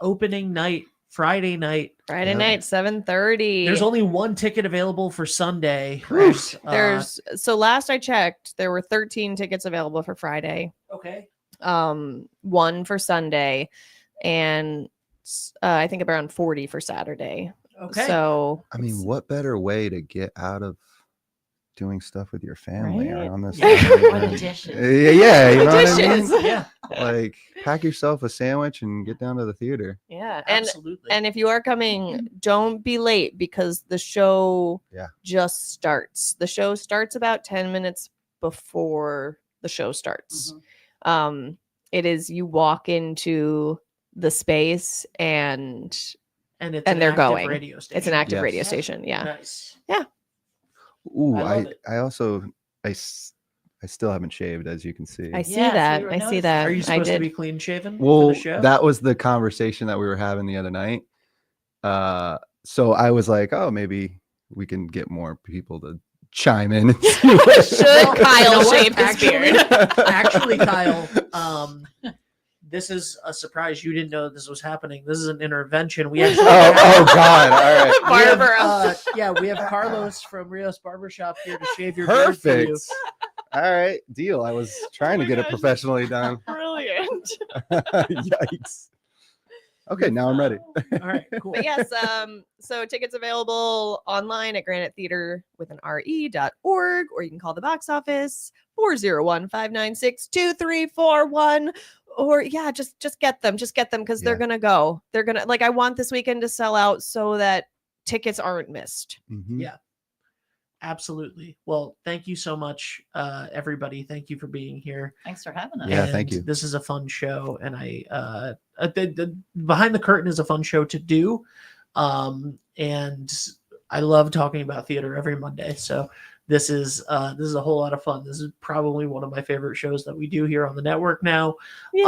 opening night, Friday night.
Friday night, 7:30.
There's only one ticket available for Sunday.
So last I checked, there were 13 tickets available for Friday.
Okay.
One for Sunday, and I think around 40 for Saturday.
Okay.
So
I mean, what better way to get out of doing stuff with your family
Right?
around this
Yeah,
time.
or the
and-
dishes.
Yeah, you know what I mean?
Dishes.
Yeah,
Like, pack yourself a sandwich and get down to the theater.
Yeah.
absolutely.
And if you are coming, don't be late because the show just starts. The show starts about 10 minutes before the show starts. It is, you walk into the space and
and
they're
active
going.
radio station.
It's an active
Yes.
radio station. Yeah.
Nice.
Ooh,
I love it.
I also I still haven't shaved, as you can see.
I see
Yeah, so
that.
you were
I see
noticing.
that.
Are you
I
supposed to
did.
be clean shaven for
Well,
the show?
that was the conversation that we were having the other night. So I was like, oh, maybe we can get more people to chime in. And see what-
Should
Well, you
Kyle
know what?
shave his beard?
Actually, Kyle, this is a surprise. You didn't know this was happening. This is an intervention. We actually
oh God! All right,
we have,
Barbara.
we have Carlos from Rios Barbershop here to shave your beard for
perfect.
you.
All right, deal. I was trying to get it professionally done.
Brilliant.
Yikes. Okay, now I'm ready.
All right, cool.
But yes, so tickets available online at Granite Theatre with an RE.org, or you can call the box office 401-596-2341. Or just get them. Just get them because they're gonna go. They're gonna, like, I want this weekend to sell out so that tickets aren't missed.
Mhm.
Yeah. Absolutely. Well, thank you so much, everybody. Thank you for being here.
Thanks for having us.
Yeah, thank
And
you.
This is a fun show, and the Behind the Curtain is a fun show to do, and I love talking about theater every Monday. So this is a whole lot of fun. This is probably one of my favorite shows that we do here on the network now.
Yay.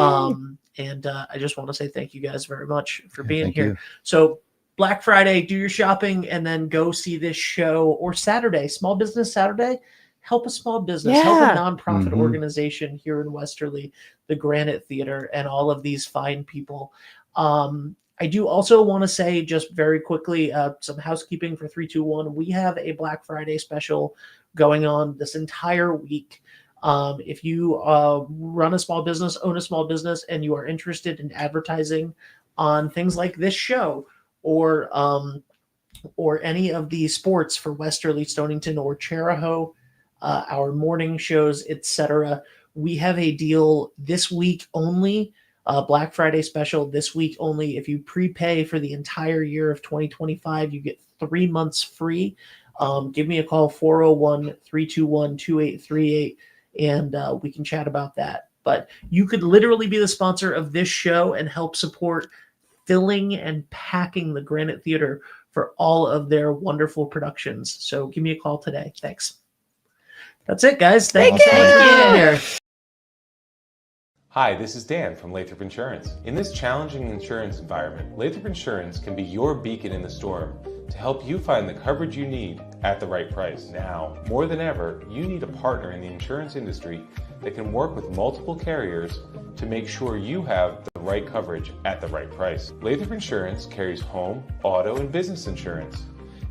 And I just want to say thank you guys very much for
Yeah,
being
thank
here.
you.
So Black Friday, do your shopping and then go see this show. Or Saturday, Small Business Saturday, help a small business, help a
Yeah.
nonprofit
Mhm.
organization here in Westerly, the Granite Theatre, and all of these fine people. I do also want to say, just very quickly, some housekeeping for 321. We have a Black Friday special going on this entire week. If you run a small business, own a small business, and you are interested in advertising on things like this show, or any of the sports for Westerly, Stonington, or Charahoe, our morning shows, etc., we have a deal this week only, Black Friday special this week only. If you prepay for the entire year of 2025, you get 3 months free. Give me a call, 401-321-2838, and we can chat about that. But you could literally be the sponsor of this show and help support filling and packing the Granite Theatre for all of their wonderful productions. So give me a call today. Thanks. That's it, guys. Thank you so much for being here.
Hi, this is Dan from Lathrop Insurance. In this challenging insurance environment, Lathrop Insurance can be your beacon in the storm to help you find the coverage you need at the right price. Now, more than ever, you need a partner in the insurance industry that can work with multiple carriers to make sure you have the right coverage at the right price. Lathrop Insurance carries home, auto, and business insurance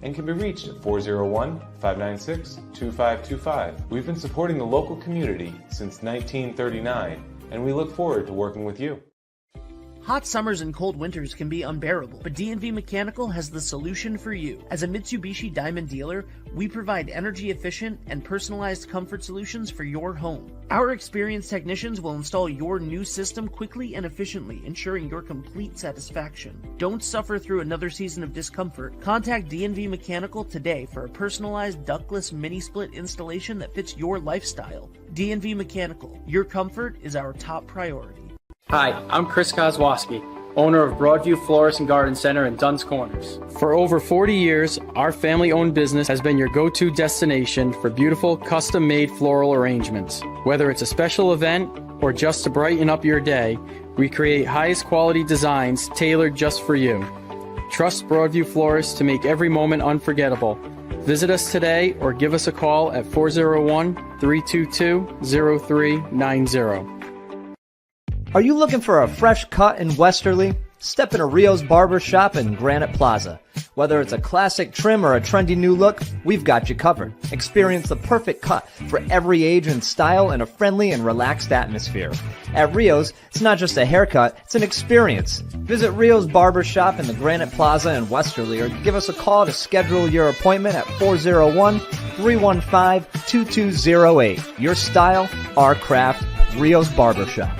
and can be reached at 401-596-2525. We've been supporting the local community since 1939, and we look forward to working with you.
Hot summers and cold winters can be unbearable, but D&V Mechanical has the solution for you. As a Mitsubishi Diamond dealer, we provide energy-efficient and personalized comfort solutions for your home. Our experienced technicians will install your new system quickly and efficiently, ensuring your complete satisfaction. Don't suffer through another season of discomfort. Contact D&V Mechanical today for a personalized ductless mini-split installation that fits your lifestyle. D&V Mechanical, your comfort is our top priority.
Hi, I'm Chris Kozłowski, owner of Broadview Florist and Garden Center in Dunn's Corners. For over 40 years, our family-owned business has been your go-to destination for beautiful, custom-made floral arrangements. Whether it's a special event or just to brighten up your day, we create highest quality designs tailored just for you. Trust Broadview Florists to make every moment unforgettable. Visit us today or give us a call at 401-322-0390.
Are you looking for a fresh cut in Westerly? Step into Rio's Barber Shop in Granite Plaza. Whether it's a classic trim or a trendy new look, we've got you covered. Experience the perfect cut for every age and style in a friendly and relaxed atmosphere. At Rio's, it's not just a haircut, it's an experience. Visit Rio's Barber Shop in the Granite Plaza in Westerly or give us a call to schedule your appointment at 401-315-2208. Your style, our craft, Rio's Barber Shop.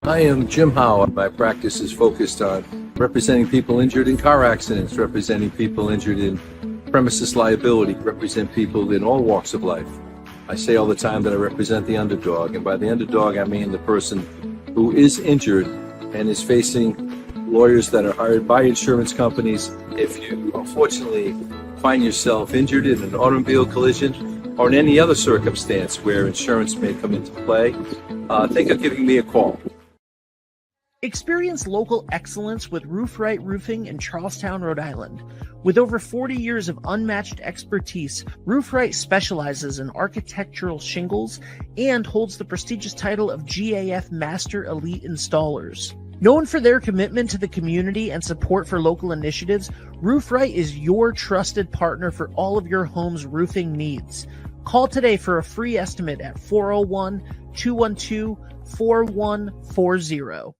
I am Jim Howe. My practice is focused on representing people injured in car accidents, representing people injured in premises liability, represent people in all walks of life. I say all the time that I represent the underdog, and by the underdog I mean the person who is injured and is facing lawyers that are hired by insurance companies. If you unfortunately find yourself injured in an automobile collision or in any other circumstance where insurance may come into play, think of giving me a call.
Experience local excellence with Roof Right Roofing in Charlestown, Rhode Island. With over 40 years of unmatched expertise, Roof Right specializes in architectural shingles and holds the prestigious title of GAF Master Elite Installers. Known for their commitment to the community and support for local initiatives, Roof Right is your trusted partner for all of your home's roofing needs. Call today for a free estimate at 401-212-4140.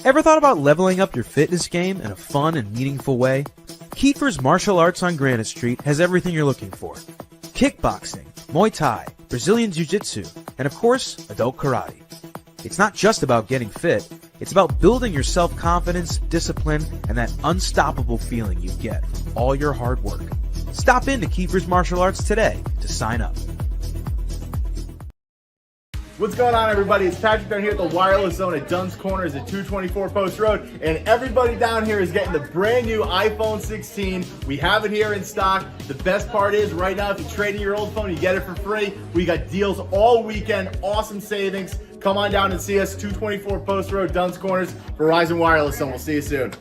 Ever thought about leveling up your fitness game in a fun and meaningful way? Kiefer's Martial Arts on Granite Street has everything you're looking for. Kickboxing, Muay Thai, Brazilian Jiu-Jitsu, and of course, adult karate. It's not just about getting fit, it's about building your self-confidence, discipline, and that unstoppable feeling you get from all your hard work. Stop into Kiefer's Martial Arts today to sign up.
What's going on, everybody? It's Patrick down here at the Wireless Zone at Dunn's Corners at 224 Post Road, and everybody down here is getting the brand new iPhone 16. We have it here in stock. The best part is right now, if you trade in your old phone, you get it for free. We got deals all weekend, awesome savings. Come on down and see us, 224 Post Road, Dunn's Corners, Verizon Wireless Zone. We'll see you soon.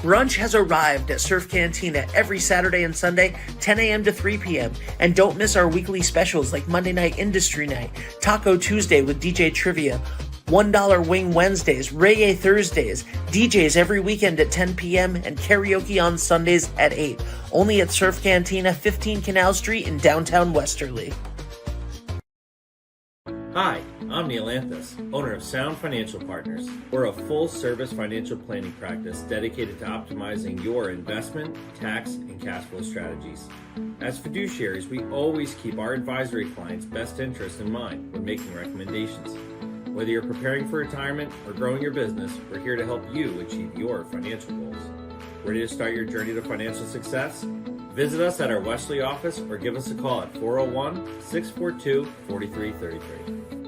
Brunch has arrived at Surf Cantina every Saturday and Sunday, 10 a.m. to 3 p.m. And don't miss our weekly specials like Monday Night Industry Night, Taco Tuesday with DJ Trivia, $1 Wing Wednesdays, Reggae Thursdays, DJs every weekend at 10 p.m. and karaoke on Sundays at 8. Only at Surf Cantina, 15 Canal Street in downtown Westerly.
Hi, I'm Neil Anthus, owner of Sound Financial Partners. We're a full-service financial planning practice dedicated to optimizing your investment, tax, and cash flow strategies. As fiduciaries, we always keep our advisory clients' best interests in mind when making recommendations. Whether you're preparing for retirement or growing your business, we're here to help you achieve your financial goals. Ready to start your journey to financial success? Visit us at our Westerly office or give us a call at 401-642-4333.